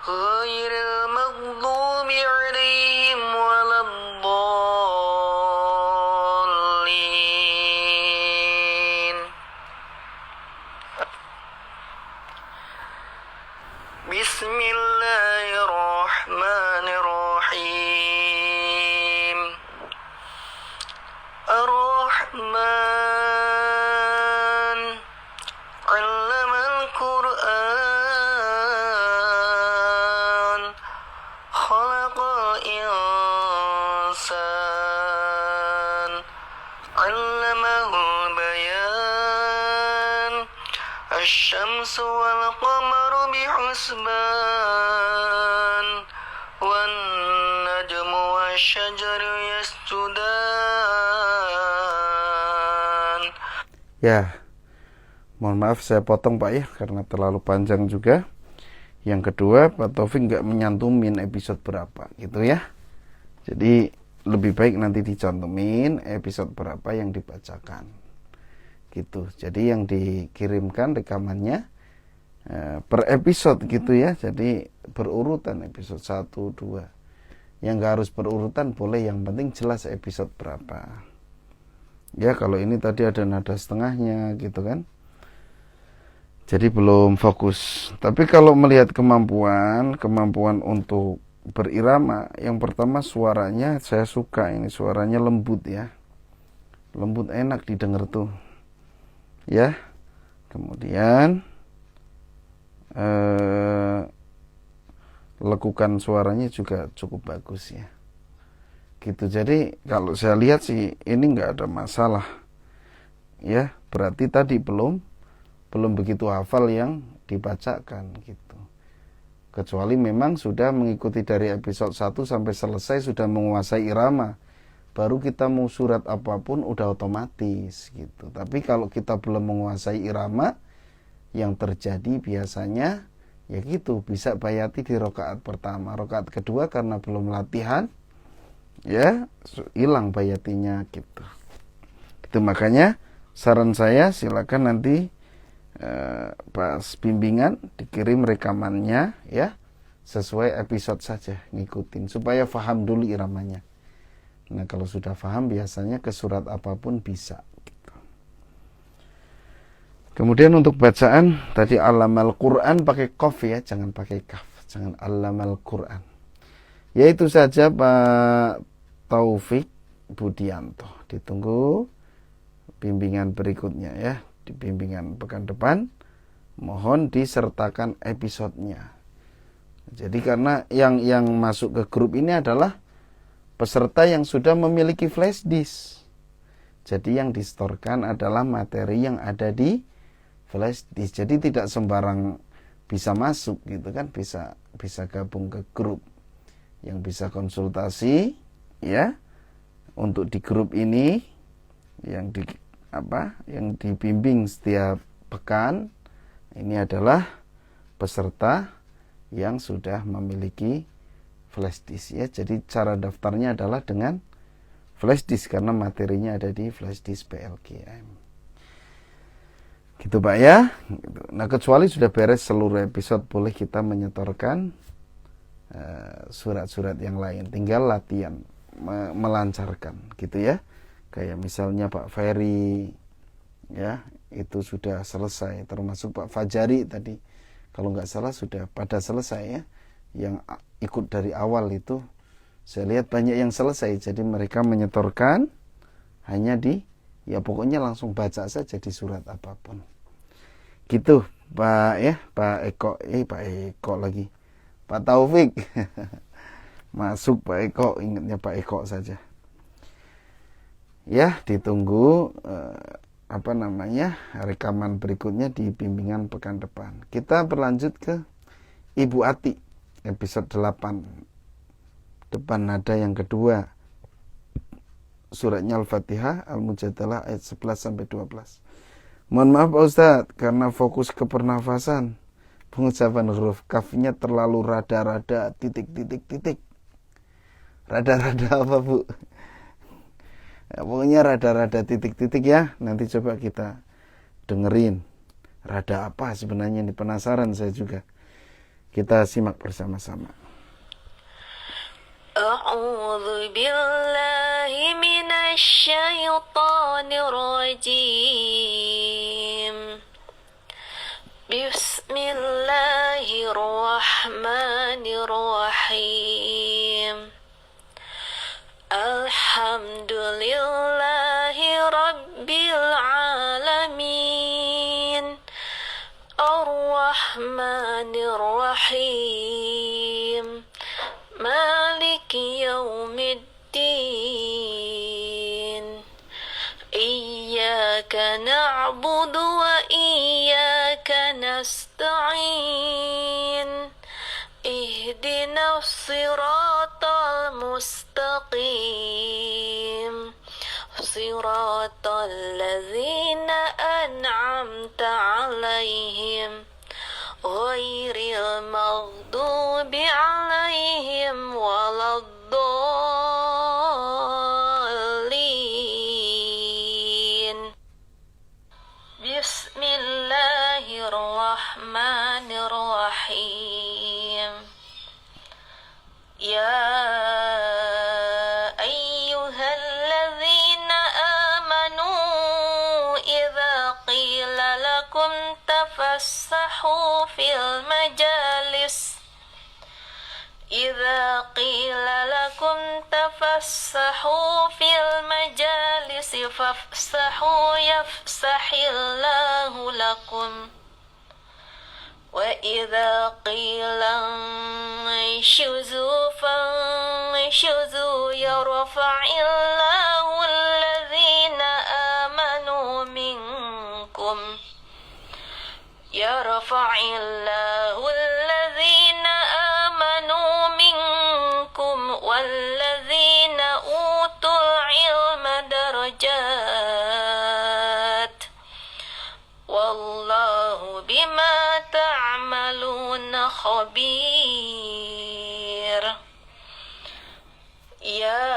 غير المغضوب عليهم ولا الضالين بسم الله الرحمن الرحيم الرحمن علم القرآن خلق الإنسان علمه البيان الشمس والقمر بحسبان والنجم والشجر يسجدان. Ya, mohon maaf saya potong Pak ya, karena terlalu panjang juga. Yang kedua, Pak Taufik nggak menyantumin episode berapa gitu ya. Jadi lebih baik nanti dicantumin episode berapa yang dibacakan gitu. Jadi yang dikirimkan rekamannya per episode gitu ya. Jadi berurutan episode 1, 2. Yang nggak harus berurutan boleh, yang penting jelas episode berapa. Ya, kalau ini tadi ada nada setengahnya gitu kan. Jadi belum fokus. Tapi kalau melihat kemampuan untuk berirama, yang pertama suaranya saya suka, ini suaranya lembut ya. Lembut, enak didengar tuh. Ya. Kemudian lekukan suaranya juga cukup bagus ya. Gitu. Jadi kalau saya lihat sih ini nggak ada masalah. Ya, berarti tadi belum begitu hafal yang dibacakan gitu. Kecuali memang sudah mengikuti dari episode 1 sampai selesai, sudah menguasai irama, baru kita mau surat apapun udah otomatis gitu. Tapi kalau kita belum menguasai irama, yang terjadi biasanya ya gitu, bisa bayati di rakaat pertama, rakaat kedua karena belum latihan ya hilang bayatinya gitu. Itu makanya saran saya silakan nanti pas bimbingan dikirim rekamannya ya, sesuai episode saja, ngikutin supaya paham dulu iramanya. Nah kalau sudah paham biasanya ke surat apapun bisa gitu. Kemudian untuk bacaan tadi allamal Quran pakai qaf ya, jangan pakai kaf, jangan allamal Quran. Yaitu saja Pak Taufik Budianto. Ditunggu bimbingan berikutnya ya. Di bimbingan pekan depan mohon disertakan episodenya. Jadi karena yang masuk ke grup ini adalah peserta yang sudah memiliki flash disk. Jadi yang distorkan adalah materi yang ada di flash disk. Jadi tidak sembarang bisa masuk gitu kan, bisa gabung ke grup yang bisa konsultasi ya. Untuk di grup ini yang dibimbing setiap pekan ini adalah peserta yang sudah memiliki flash disk ya. Jadi cara daftarnya adalah dengan flash disk karena materinya ada di flash disk PLGM. Gitu Pak ya. Nah kecuali sudah beres seluruh episode, boleh kita menyetorkan surat-surat yang lain, tinggal latihan melancarkan gitu ya. Kayak misalnya Pak Ferry ya, itu sudah selesai, termasuk Pak Fajari tadi kalau nggak salah sudah pada selesai ya. Yang ikut dari awal itu saya lihat banyak yang selesai, jadi mereka menyetorkan hanya ya pokoknya langsung baca saja di surat apapun gitu Pak ya. Pak Eko lagi, Pak Taufik masuk Pak Eko, ingatnya Pak Eko saja ya. Ditunggu rekaman berikutnya di bimbingan pekan depan. Kita berlanjut ke Ibu Ati episode 8, depan nada yang kedua, suratnya Al-Fatihah Al-Mujadalah ayat 11 sampai 12. Mohon maaf Pak Ustadz, karena fokus ke pernafasan pengucapan huruf kafnya terlalu rada-rada titik. Rada-rada apa, Bu? Ya, pokoknya rada-rada titik-titik ya. Nanti coba kita dengerin. Rada apa sebenarnya, ini penasaran saya juga. Kita simak bersama-sama. أعوذ بالله من الشيطان الرجيم بسم الله الرحمن الرحيم الحمد لله رب العالمين الرحمن الرحيم مالك يوم الدين إياك نعبد وإياك نستعين اهدنا الصراط المستقيم صراط الذين أنعمت عليهم غير المغضوب عليهم ولا الضالين بسم الله الرحمن الرحيم يا أيها الذين آمنوا إذا قيل لكم تفسحوا في المجالس فافسحوا يفسح الله لكم وإذا قيل انشزوا فانشزوا يرفع الله الذين آمنوا منكم والذين أوتوا العلم درجات والله بما تعملون خبير يا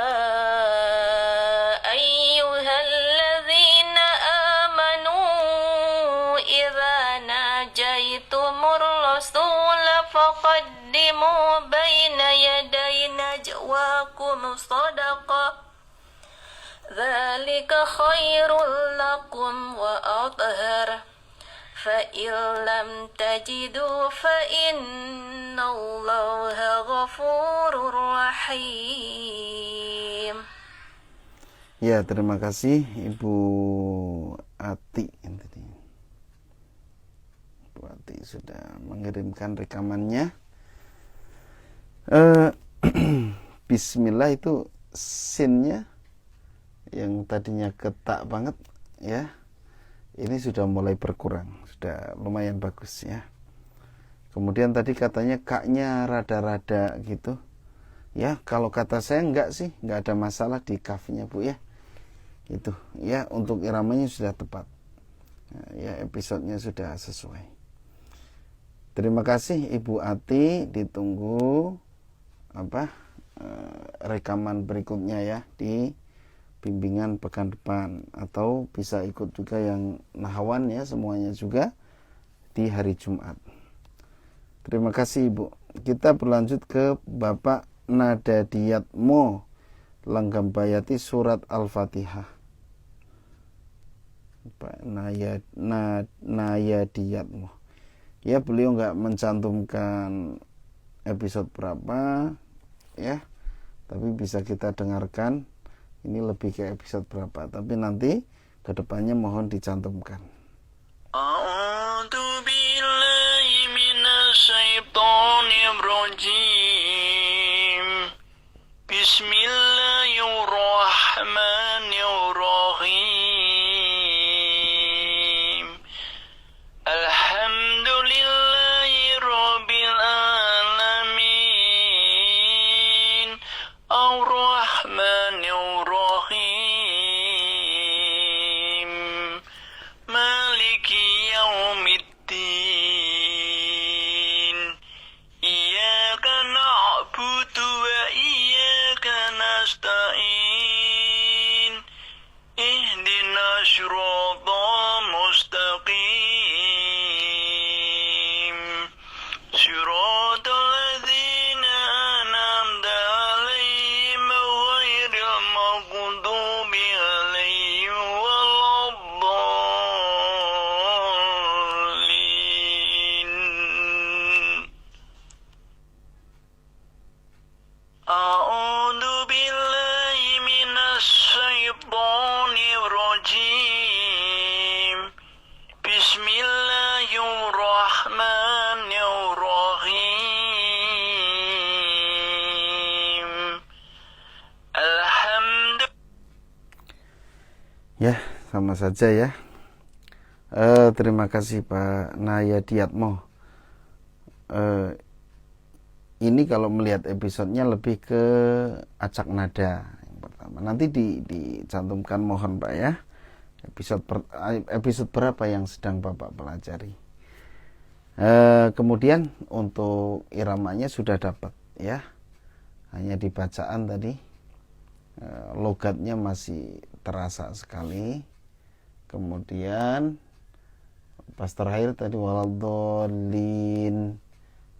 أيها الذين آمنوا إذا ناجيتم الرسول فقدموا بين يدي نجواكم صدقة ذلك خير لكم وأطهر فإن لم تجدوا فإن الله غفور رحيم. Ya, terima kasih Ibu Ati. Ibu Ati sudah mengirimkan rekamannya. Bismillah itu sinnya yang tadinya ketak banget ya, ini sudah mulai berkurang, sudah lumayan bagus ya. Kemudian tadi katanya kaknya rada-rada gitu ya. Kalau kata saya enggak sih, enggak ada masalah di kafnya, Bu ya. Itu ya, untuk iramanya sudah tepat ya, episodenya sudah sesuai. Terima kasih Ibu Ati, ditunggu rekaman berikutnya ya di bimbingan pekan depan, atau bisa ikut juga yang nahawan ya, semuanya juga di hari Jumat. Terima kasih Ibu. Kita berlanjut ke Bapak Nadadiyatmo Langgambayati surat Al-Fatihah. Pak Nayadiyatmo. Ya, beliau nggak mencantumkan episode berapa ya, tapi bisa kita dengarkan. Ini lebih ke episode berapa, tapi nanti kedepannya mohon dicantumkan. A'udzu billahi minasyaitonir rajim. Bismillahirrahmanirrahim. Alhamdulillahi rabbil alamin. Ar-Rahmanir Rahim. Maliki yaumiddin. أعوذ بالله من الشيطان الرجيم بسم الله الرحمن الرحيم الحمد Ya, sama saja ya. Terima kasih Pak Nayadiatmo. Ini kalau melihat episodenya lebih ke acak nada yang pertama. Nanti dicantumkan mohon Pak ya. Episode berapa yang sedang Bapak pelajari. Kemudian untuk iramanya sudah dapat ya. Hanya di bacaan tadi logatnya masih terasa sekali. Kemudian pas terakhir tadi waladhdallin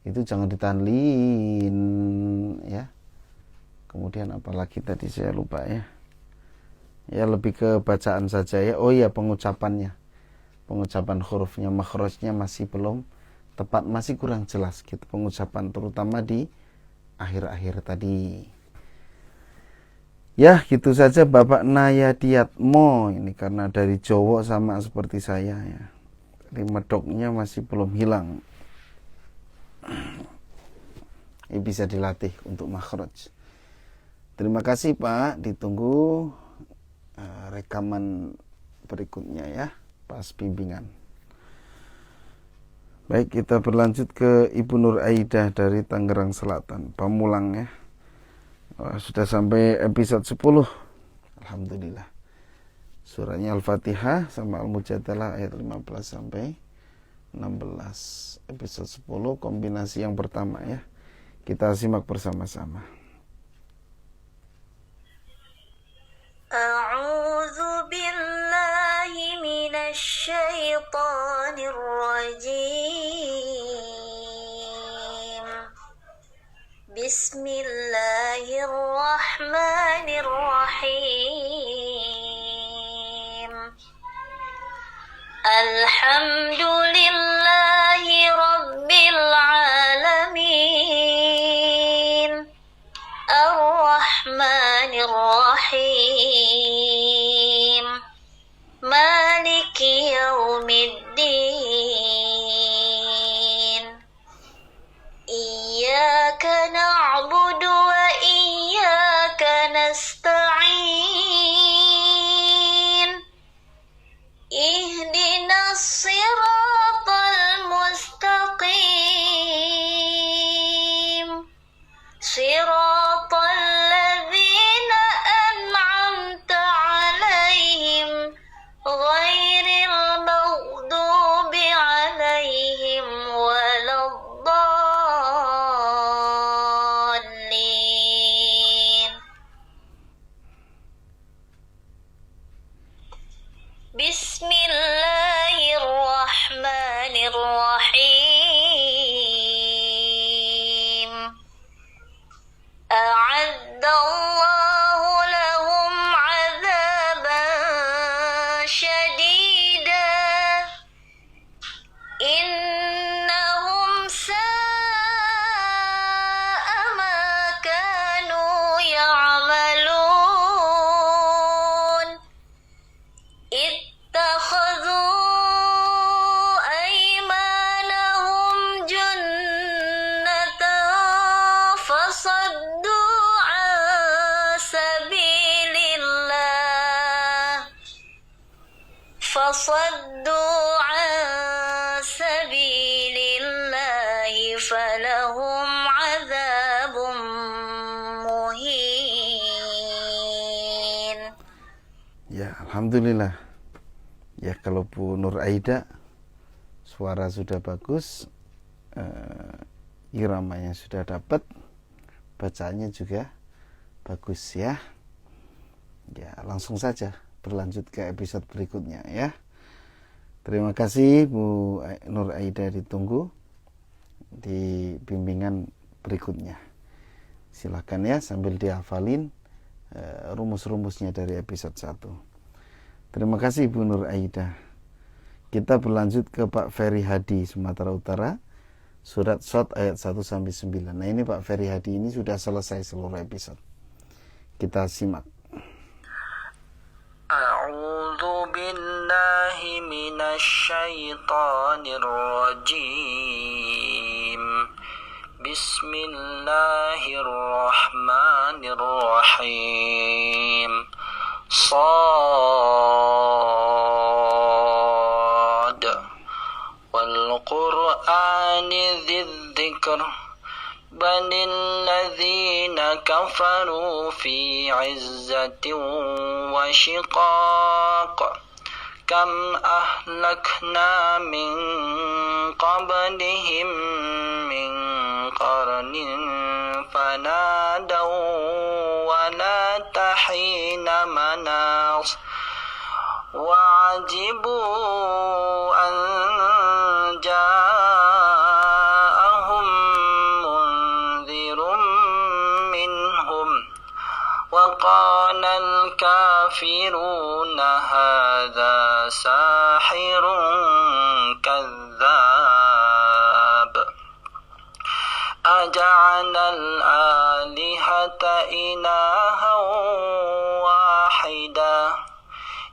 itu jangan ditahan lin ya. Kemudian apalagi tadi saya lupa ya. Ya lebih ke bacaan saja ya. Oh iya, pengucapan hurufnya, makhrajnya masih belum tepat, masih kurang jelas gitu pengucapan, terutama di akhir-akhir tadi. Ya gitu saja Bapak Nayadiatmo. Ini karena dari Jawa sama seperti saya ya. Medoknya masih belum hilang. Ini bisa dilatih untuk makhraj. Terima kasih Pak, ditunggu rekaman berikutnya ya, pas bimbingan. Baik, kita berlanjut ke Ibu Nur Aidah dari Tangerang Selatan, Pamulang ya. Sudah sampai episode 10. Alhamdulillah. Surahnya Al-Fatihah sama Al-Mujadalah ayat 15 sampai 16. Episode 10 kombinasi yang pertama ya. Kita simak bersama-sama. A'udzu billahi minasy syaithanir rajim. Bismillahirrahmanirrahim. Alhamdulillahi rabbil alamin. Ar-Rahmanir Rahim. Maliki yaumiddin. Iyyaka na'budu wa iyyaka nasta'in. Ihdinas siratal mustaqim. Siratal ladzina an'amta 'alaihim ghairil maghdubi 'alaihim waladdallin. Bismillahirrahmanirrahim. A'addallahu lahum 'adzaban syadida. Innahum sa'a ma kanu ya'malun. Ittakhadhu aymanahum junnatan fasaddu an sabilillah. Fasaddu an sabilillahi falahum 'adzabun muhin. Ya, alhamdulillah. Ya, kalau Bu Nur Aida suara sudah bagus, iramanya sudah dapat, bacaannya juga bagus ya. Ya, langsung saja berlanjut ke episode berikutnya ya. Terima kasih Bu Nur Aida, ditunggu di bimbingan berikutnya. Silakan ya sambil dihafalin rumus-rumusnya dari episode 1. Terima kasih Bu Nur Aida. Kita berlanjut ke Pak Ferry Hadi, Sumatera Utara. surat Shad ayat 1-9. Nah ini Pak Ferry Hadi ini sudah selesai seluruh episode. Kita simak. A'udzu billahi minasyaitonir rajim. Bismillahirrahmanirrahim. Shad wal Qur'ani dzikr balil ladzina kafaru fi 'izzatin wa shiqaq kam ahlakna min qablihim min qarnin fanadaw wa la tahina manas وعجبوا أن جاءهم منذر منهم وقال الكافرون هذا ساحر كذاب أجعل الآلهة إلها واحدا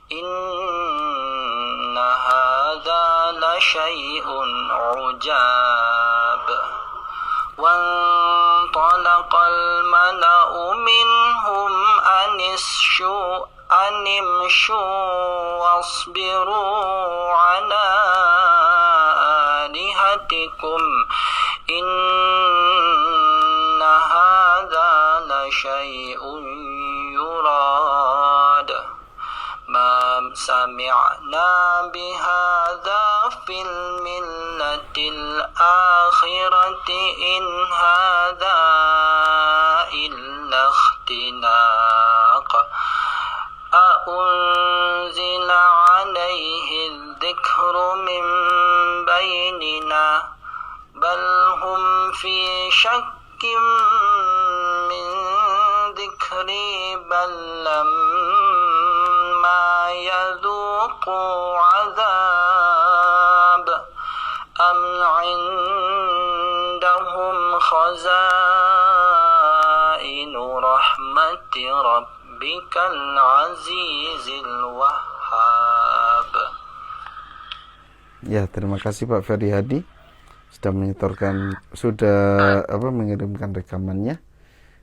إن هذا لشيء عجاب وانطلق الملأ منهم أن امشوا واصبروا على آلهتكم إن هذا لشيء يراد ما سمعنا بهذا في الملة الآخرة إن هذا إلا اختلاق أأنزل عليه الذكر من بيننا بل هم في شك من ذكري بل لما يذوقوا عذاب أم عندهم خزائن رحمة ربك العزيز الوهاب. Ya, terima kasih Pak Ferry Hadi sudah mengirimkan rekamannya.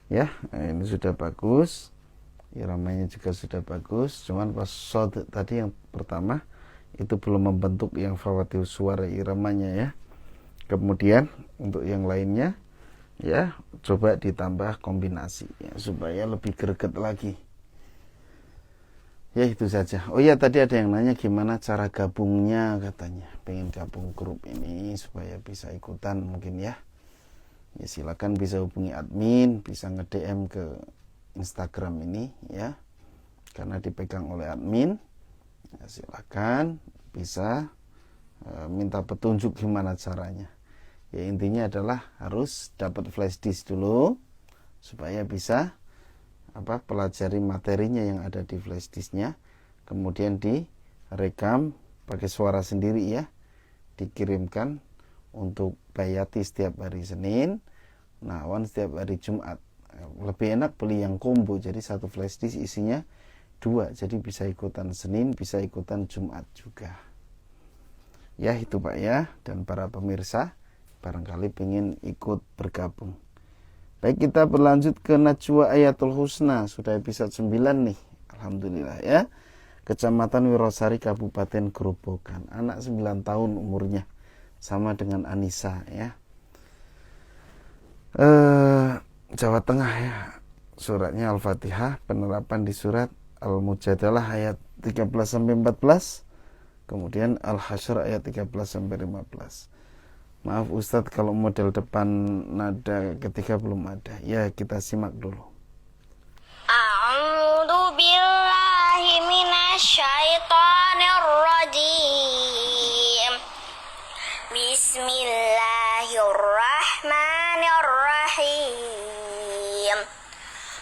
Ya, ini sudah bagus. Iramanya juga sudah bagus. Cuman pas shad tadi yang pertama itu belum membentuk yang fawatih suara iramanya ya. Kemudian untuk yang lainnya ya coba ditambah kombinasi ya, supaya lebih greget lagi. Ya itu saja. Oh ya tadi ada yang nanya gimana cara gabungnya katanya. Pengen gabung grup ini supaya bisa ikutan mungkin ya. Ya silakan bisa hubungi admin, bisa nge-DM ke Instagram ini ya. Karena dipegang oleh admin. Ya, silakan bisa minta petunjuk gimana caranya. Ya intinya adalah harus dapat flash disk dulu supaya bisa pelajari materinya yang ada di flash disknya, kemudian direkam pakai suara sendiri ya, dikirimkan untuk bayati setiap hari Senin, Nawan setiap hari Jumat. Lebih enak beli yang combo, jadi satu flash disk isinya 2, jadi bisa ikutan Senin, bisa ikutan Jumat juga. Ya itu Pak ya, dan para pemirsa barangkali pengen ikut bergabung. Baik, kita berlanjut ke Najwa Ayatul Husna. Sudah episode 9 nih. Alhamdulillah ya. Kecamatan Wirosari, Kabupaten Grobogan. Anak 9 tahun umurnya. Sama dengan Anissa ya. Jawa Tengah ya. Suratnya Al-Fatihah. Penerapan di surat Al-Mujadalah ayat 13-14. Kemudian Al-Hasyr ayat 13-15. Maaf Ustadz kalau model depan nada ketiga belum ada. Ya kita simak dulu. A'udzu billahi minasyaitonir rajim. Bismillahirrahmanirrahim.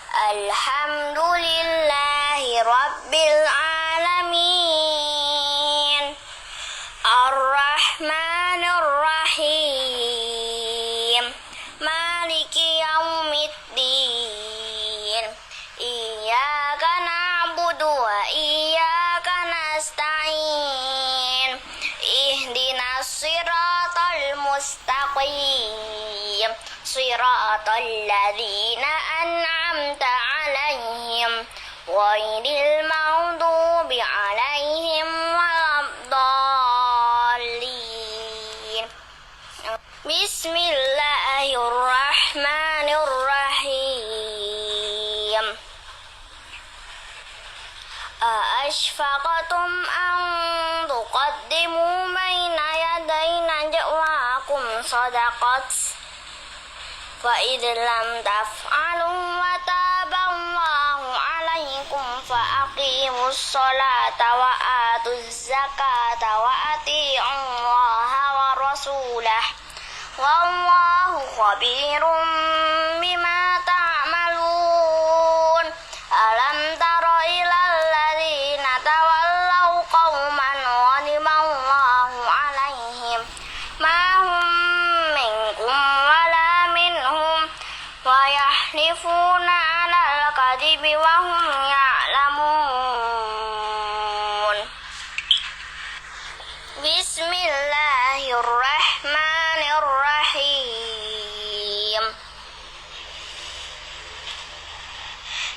Alhamdulillahi rabbil alamin. Ar-Rahmanir Rahim. صراط الذين أنعمت عليهم غير المغضوب عليهم ولا الضالين بسم الله الرحمن الرحيم أأشفقتم أن تقدموا بين يدي نجواكم صدقات فإذ لم تفعلوا وتاب الله عليكم فأقيموا الصلاة وآتوا الزكاة وأطيعوا الله ورسوله والله خبير بما تعملون ألم تر إلى الذين تولوا قوما غضب الله عليهم ما هم منكم ولا منهم ويحلفون على الكذب وهم يعلمون بسم الله الرحمن الرحيم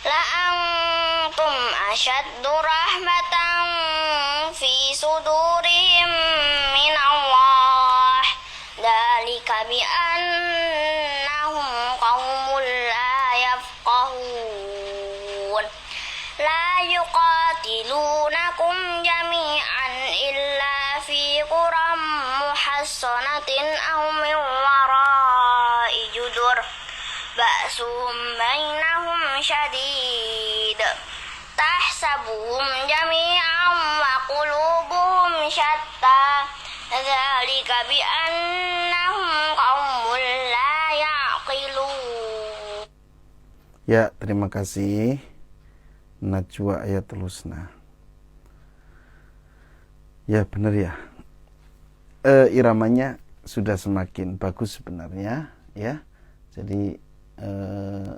لأنتم أشد رحمة في صدورهم من الله ذلك بأنهم قوم لا يفقهون لا يقاتلونكم جميعا إلا في قرى محصنة أو من وراء جدر بأسهم بينهم شديد تحسبهم جميعا وقلوبهم شتى ذلك بأنهم قوم لا يعقلون. Ya, terima kasih. Najwa Ayatul Husna. Ya, benar ya. Iramanya sudah semakin bagus sebenarnya, ya. Jadi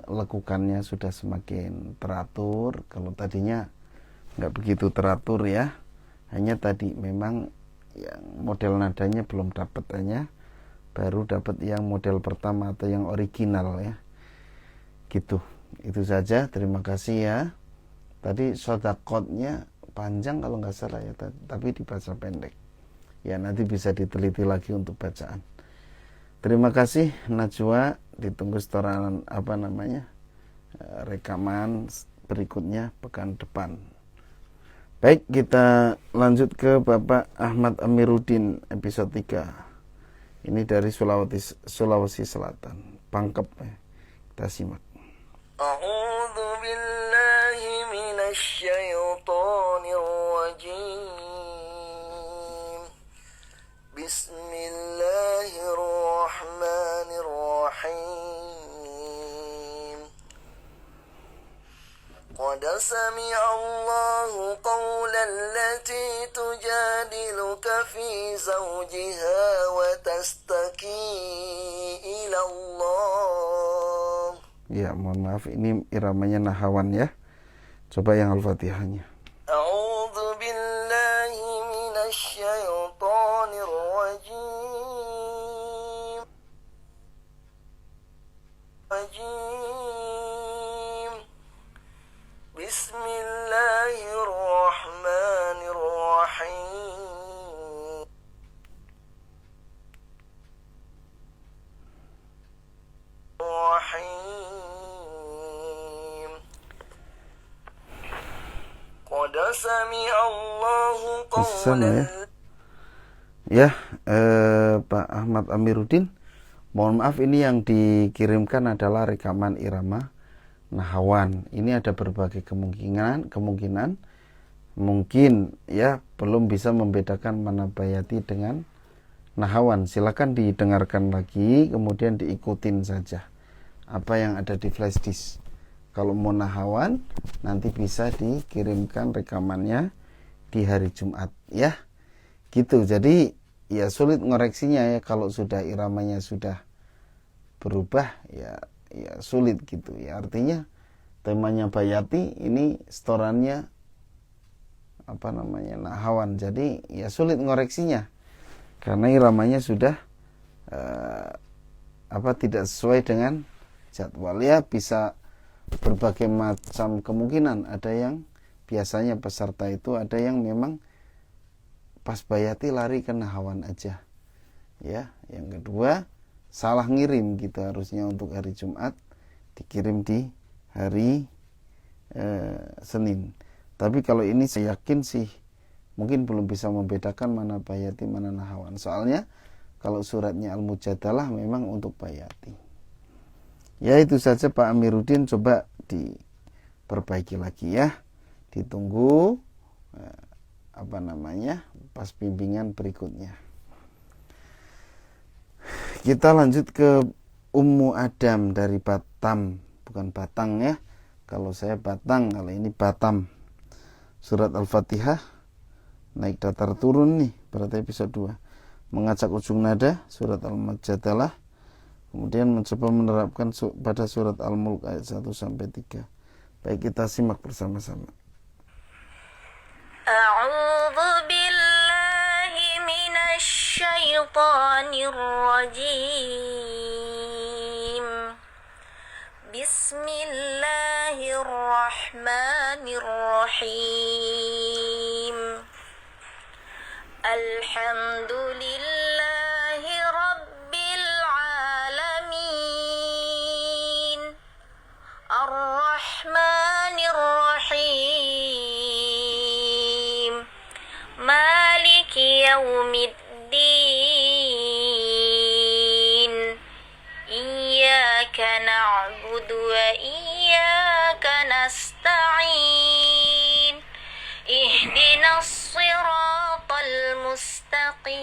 lekukannya sudah semakin teratur. Kalau tadinya nggak begitu teratur ya, hanya tadi memang yang model nadanya belum dapat, hanya baru dapat yang model pertama atau yang original ya, gitu. Itu saja, terima kasih ya. Tadi sodakotnya panjang kalau nggak salah ya, tapi dibaca pendek ya, nanti bisa diteliti lagi untuk bacaan. Terima kasih Najwa, ditunggu setoran rekaman berikutnya pekan depan. Baik, kita lanjut ke Bapak Ahmad Amiruddin episode 3. Ini dari Sulawesi Selatan, Pangkep ya. Kita simak. A'udzu billahi minasy syaithanir rajim. Bismillahirrahmanirrahim. Qad sami'a Allahu qawlan allati tujadiluka fi zawjiha wa tastaki ila Allah. Ya, mohon maaf, ini iramanya nahawan ya. Coba yang Al-Fatihahnya. A'udzu billahi minasy syaithanir rajim. Bismillahirrahmanirrahim. Qad sami'a Allahu qawlan. Ya, Pak Ahmad Amiruddin, mohon maaf, ini yang dikirimkan adalah rekaman irama nahawan. Ini ada berbagai kemungkinan mungkin ya belum bisa membedakan mana bayati dengan nahawan. Silakan didengarkan lagi, kemudian diikutin saja apa yang ada di flash disk. Kalau mau nahawan, nanti bisa dikirimkan rekamannya di hari Jumat ya. Gitu. Jadi ya sulit ngoreksinya ya, kalau sudah iramanya sudah berubah ya sulit gitu ya. Artinya temanya bayati, ini setorannya nahawan. Jadi ya sulit ngoreksinya karena iramanya sudah tidak sesuai dengan jadwal. Ya, bisa berbagai macam kemungkinan. Ada yang biasanya peserta itu ada yang memang pas bayati lari ke Nahawan aja. Ya, yang kedua salah ngirim gitu, harusnya untuk hari Jumat dikirim di hari Senin. Tapi kalau ini saya yakin sih mungkin belum bisa membedakan mana bayati mana Nahawan. Soalnya kalau suratnya Al-Mujadalah memang untuk bayati. Ya, itu saja Pak Amiruddin, coba diperbaiki lagi ya. Ditunggu pas bimbingan berikutnya. Kita lanjut ke Ummu Adam dari Batam, bukan Batang ya. Kalau saya Batang, kalau ini Batam. Surat Al-Fatihah naik datar turun nih, berarti episode 2. Mengacak ujung nada, surat Al-Mujadalah. Kemudian mencoba menerapkan pada surat Al-Mulk ayat 1 sampai 3. Baik, kita simak bersama-sama. A'udzu billahi minasy syaithanir rajim. Bismillahirrahmanirrahim. Alhamdulillahi rabbil alamin. Ar-Rahmanir Rahim. Maliki yaumiddin. Iyyaka na'budu wa iyyaka nasta'in. Ihdinas siratal mustaqim.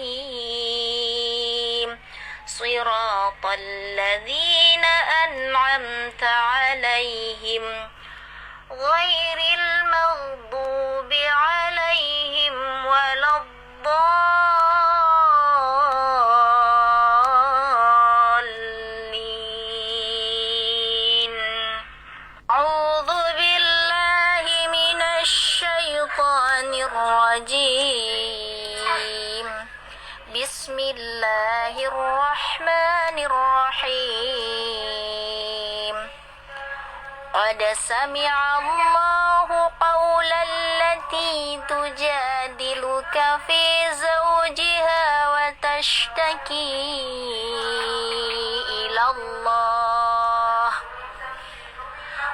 Siratal ladzina an'amta 'alaihim ghairil maghdubi 'alaihim waladdallin. A'udzu billahi minasy syaithanir rajim. Bismillahirrahmanirrahim. Qad sami'a Allahu qawlan allati tujadiluka fi zawjiha wa tashtaki ila Allah.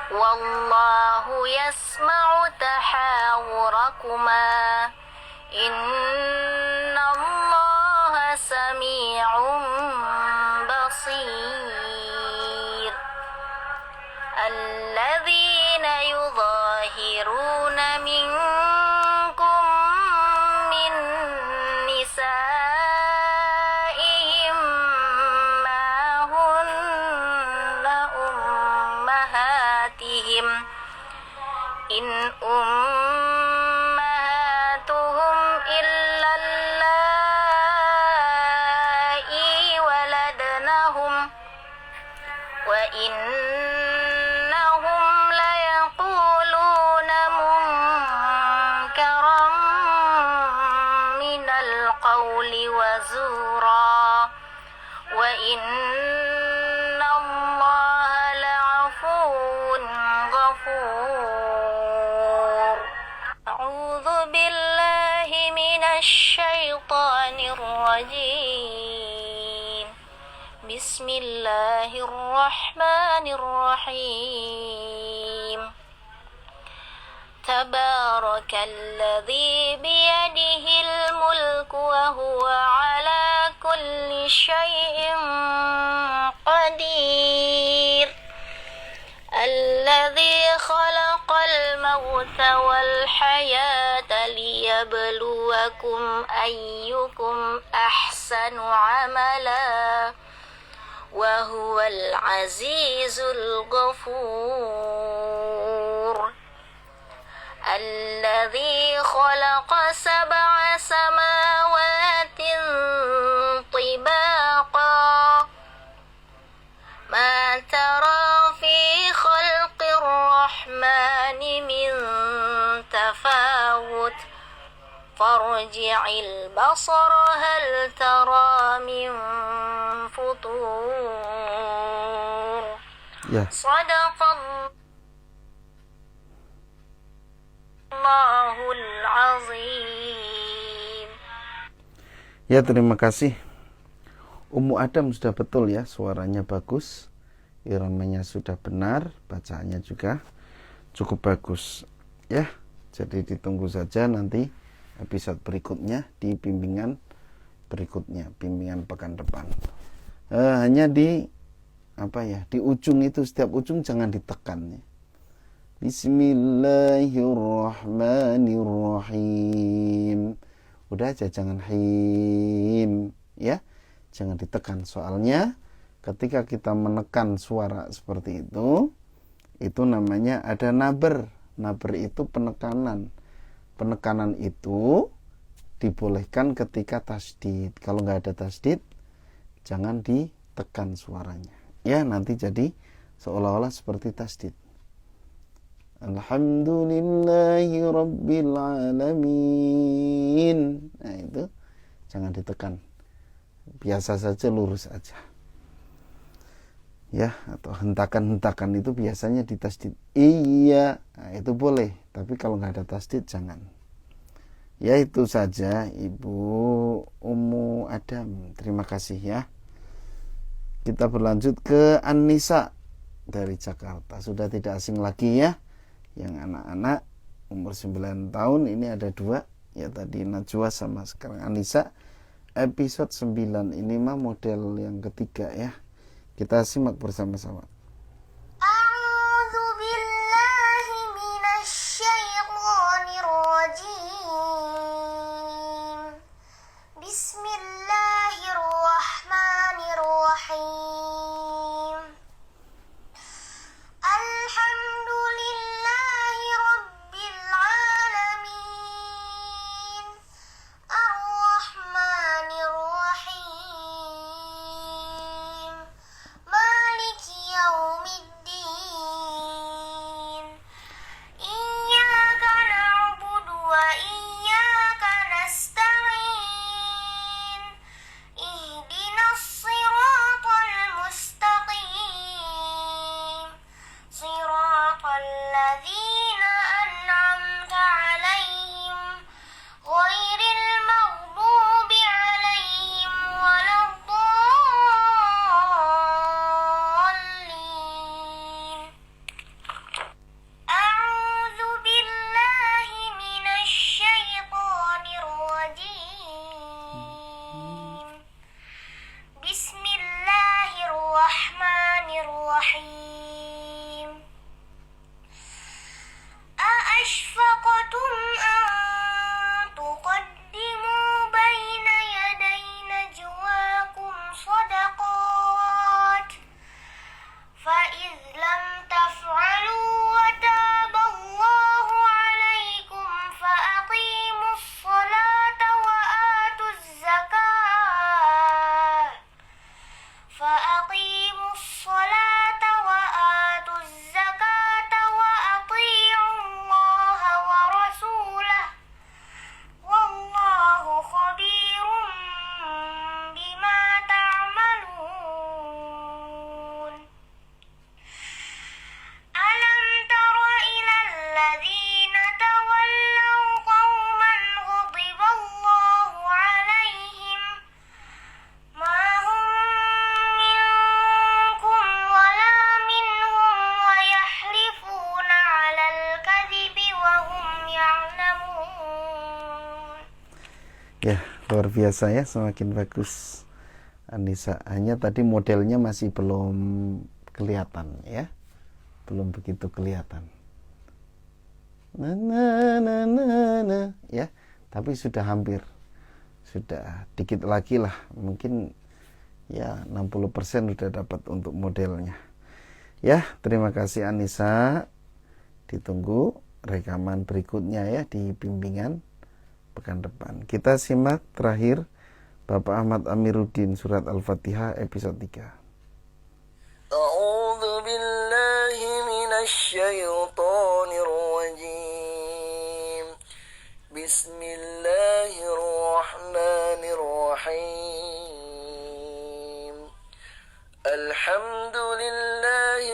Wallahu yasma'u tahawurakuma. Inna Allaha sami'un basir. Alladzina yudhahiruna minkum min nisaihim ma hunna ummahatihim in ummahatuhum illa allai waladnahum wa innahum layaquluna munkaram minal qawli wa zura wa inna Allaha la'afuwun ghafur. A'udzu billahi minasy syaithanir rajim. Bismillahirrahmanirrahim. Tabarakalladzi biyadihil mulku wa huwa ala kulli syai'in qadir. Alladzi khalaqal mauta wal hayata liyabluwakum ayyukum ahsanu amala. Wa huwal azizul ghafur. Alladzi khalaqa sab'a samawatin tibaqa. Ma tara fi khalqir rahmani min tafawut. Farji'il basara hal tara min futur. Ya. Sadaqallahul azim. Ya, terima kasih. Ummu Adam sudah betul ya, suaranya bagus, iramanya sudah benar, bacaannya juga cukup bagus. Ya, jadi ditunggu saja nanti episode berikutnya di bimbingan berikutnya, bimbingan pekan depan. Hanya di di ujung itu, setiap ujung jangan ditekan ya. Bismillahirrahmanirrahim. Udah aja, jangan him ya. Jangan ditekan, soalnya ketika kita menekan suara seperti itu namanya ada naber. Naber itu penekanan. Penekanan itu dibolehkan ketika tasdid. Kalau nggak ada tasdid, jangan ditekan suaranya. Ya, nanti jadi seolah-olah seperti tasdid. Alhamdulillahi Rabbil Alamin. Nah, itu jangan ditekan. Biasa saja, lurus aja. Ya, atau hentakan-hentakan itu biasanya di tasdid. Iya, nah, itu boleh. Tapi kalau nggak ada tasdid, jangan. Ya, itu saja Ibu Ummu Adam. Terima kasih ya. Kita berlanjut ke An-Nisa dari Jakarta. Sudah tidak asing lagi ya. Yang anak-anak umur 9 tahun ini ada 2. Ya, tadi Najwa sama sekarang An-Nisa. Episode 9 ini mah model yang ketiga ya. Kita simak bersama-sama. A'udzu billahi minasyaitonir rajim. Bismillahirrahmanirrahim. Alhamdulillahi rabbil alamin. Ar-Rahmanir Rahim. Maliki yaumiddin. Iyyaka na'budu wa iyyaka nasta'in. Ihdinas siratal mustaqim. Siratal ladzina an'amta 'alaihim ghairil maghdubi 'alaihim waladdallin. A'udzu billahi minasyaitonir rajim. Bismillahirrahmanirrahim. أأشفقتم أن تقدموا بين يدي نجواكم صدقات فإذ لم تفعلوا وتاب الله عليكم فأقيموا الصلاة وآتوا الزكاة فأقيموا الصلاة وآتوا الزكاة وأطيعوا الله ورسوله والله خبير بما تعملون. ألم تر إلى الذين تولوا قوما غضب الله عليهم ما هم منكم ولا منهم ويحلفون على الكذب وهم يعلمون. Ya, luar biasa ya, semakin bagus An-Nisa. Hanya tadi modelnya masih belum kelihatan ya. Belum begitu kelihatan. Ya, tapi sudah hampir. Sudah dikit lagi lah. Mungkin ya 60% sudah dapat untuk modelnya. Ya, terima kasih An-Nisa. Ditunggu rekaman berikutnya ya di bimbingan pekan depan. Kita simak terakhir Bapak Ahmad Amiruddin surat Al-Fatihah episode 3. A'udzu billahi minasyaitonir rajim. Bismillahirrahmanirrahim. Alhamdulillahi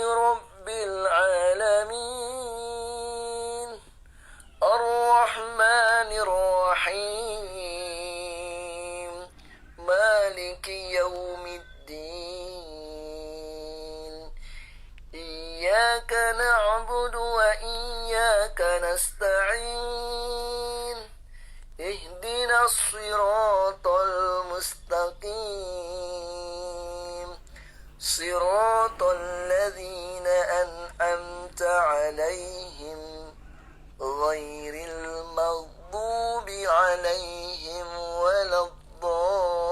نعبد وإياك نستعين اهدنا الصراط المستقيم صراط الذين أنعمت عليهم غير المغضوب عليهم ولا الضالين.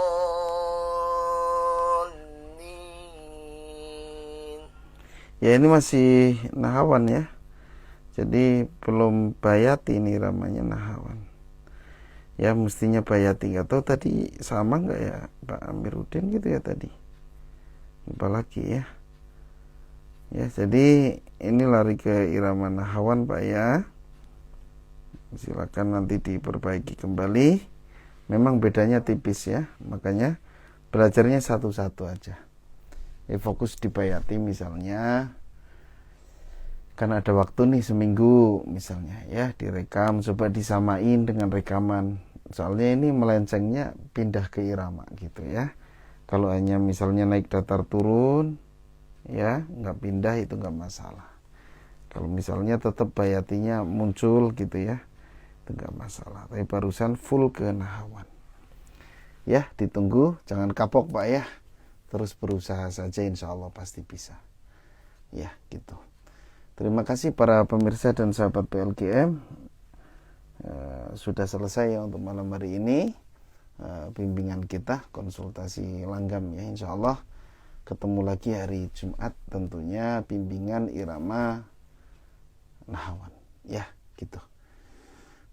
Ya, ini masih nahawan ya. Jadi belum bayati ini ramanya nahawan. Ya mestinya bayati. Atau tadi sama nggak ya Pak Amiruddin gitu ya tadi. Apalagi ya. Ya, jadi ini lari ke irama nahawan Pak ya. Silakan nanti diperbaiki kembali. Memang bedanya tipis ya. Makanya belajarnya satu-satu aja. Ya, fokus di bayati misalnya. Kan ada waktu nih seminggu misalnya ya, direkam, coba disamain dengan rekaman. Soalnya ini melencengnya pindah ke irama gitu ya. Kalau hanya misalnya naik datar turun ya, nggak pindah itu nggak masalah. Kalau misalnya tetap bayatinya muncul gitu ya, itu nggak masalah. Tapi barusan full ke nahawan. Ya, ditunggu, jangan kapok Pak ya. Terus berusaha saja, insya Allah pasti bisa. Ya, gitu. Terima kasih para pemirsa dan sahabat PLGM. Sudah selesai ya untuk malam hari ini bimbingan kita, konsultasi langgam ya, insya Allah ketemu lagi hari Jumat tentunya bimbingan irama nahawan ya, gitu.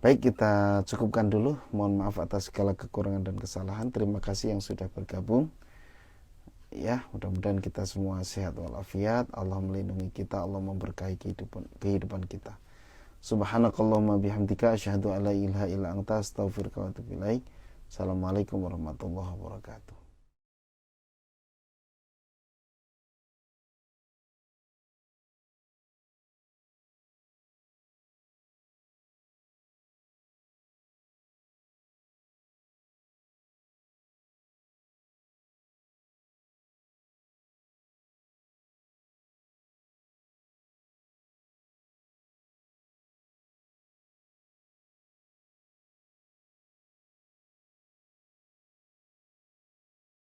Baik, kita cukupkan dulu. Mohon maaf atas segala kekurangan dan kesalahan. Terima kasih yang sudah bergabung. Ya, mudah-mudahan kita semua sehat walafiat. Allah melindungi kita, Allah memberkahi kehidupan kita. Subhanakallahumma bihamdika asyhadu an la ilaha illa anta astaghfiruka wa atubu ilaik. Assalamualaikum warahmatullahi wabarakatuh.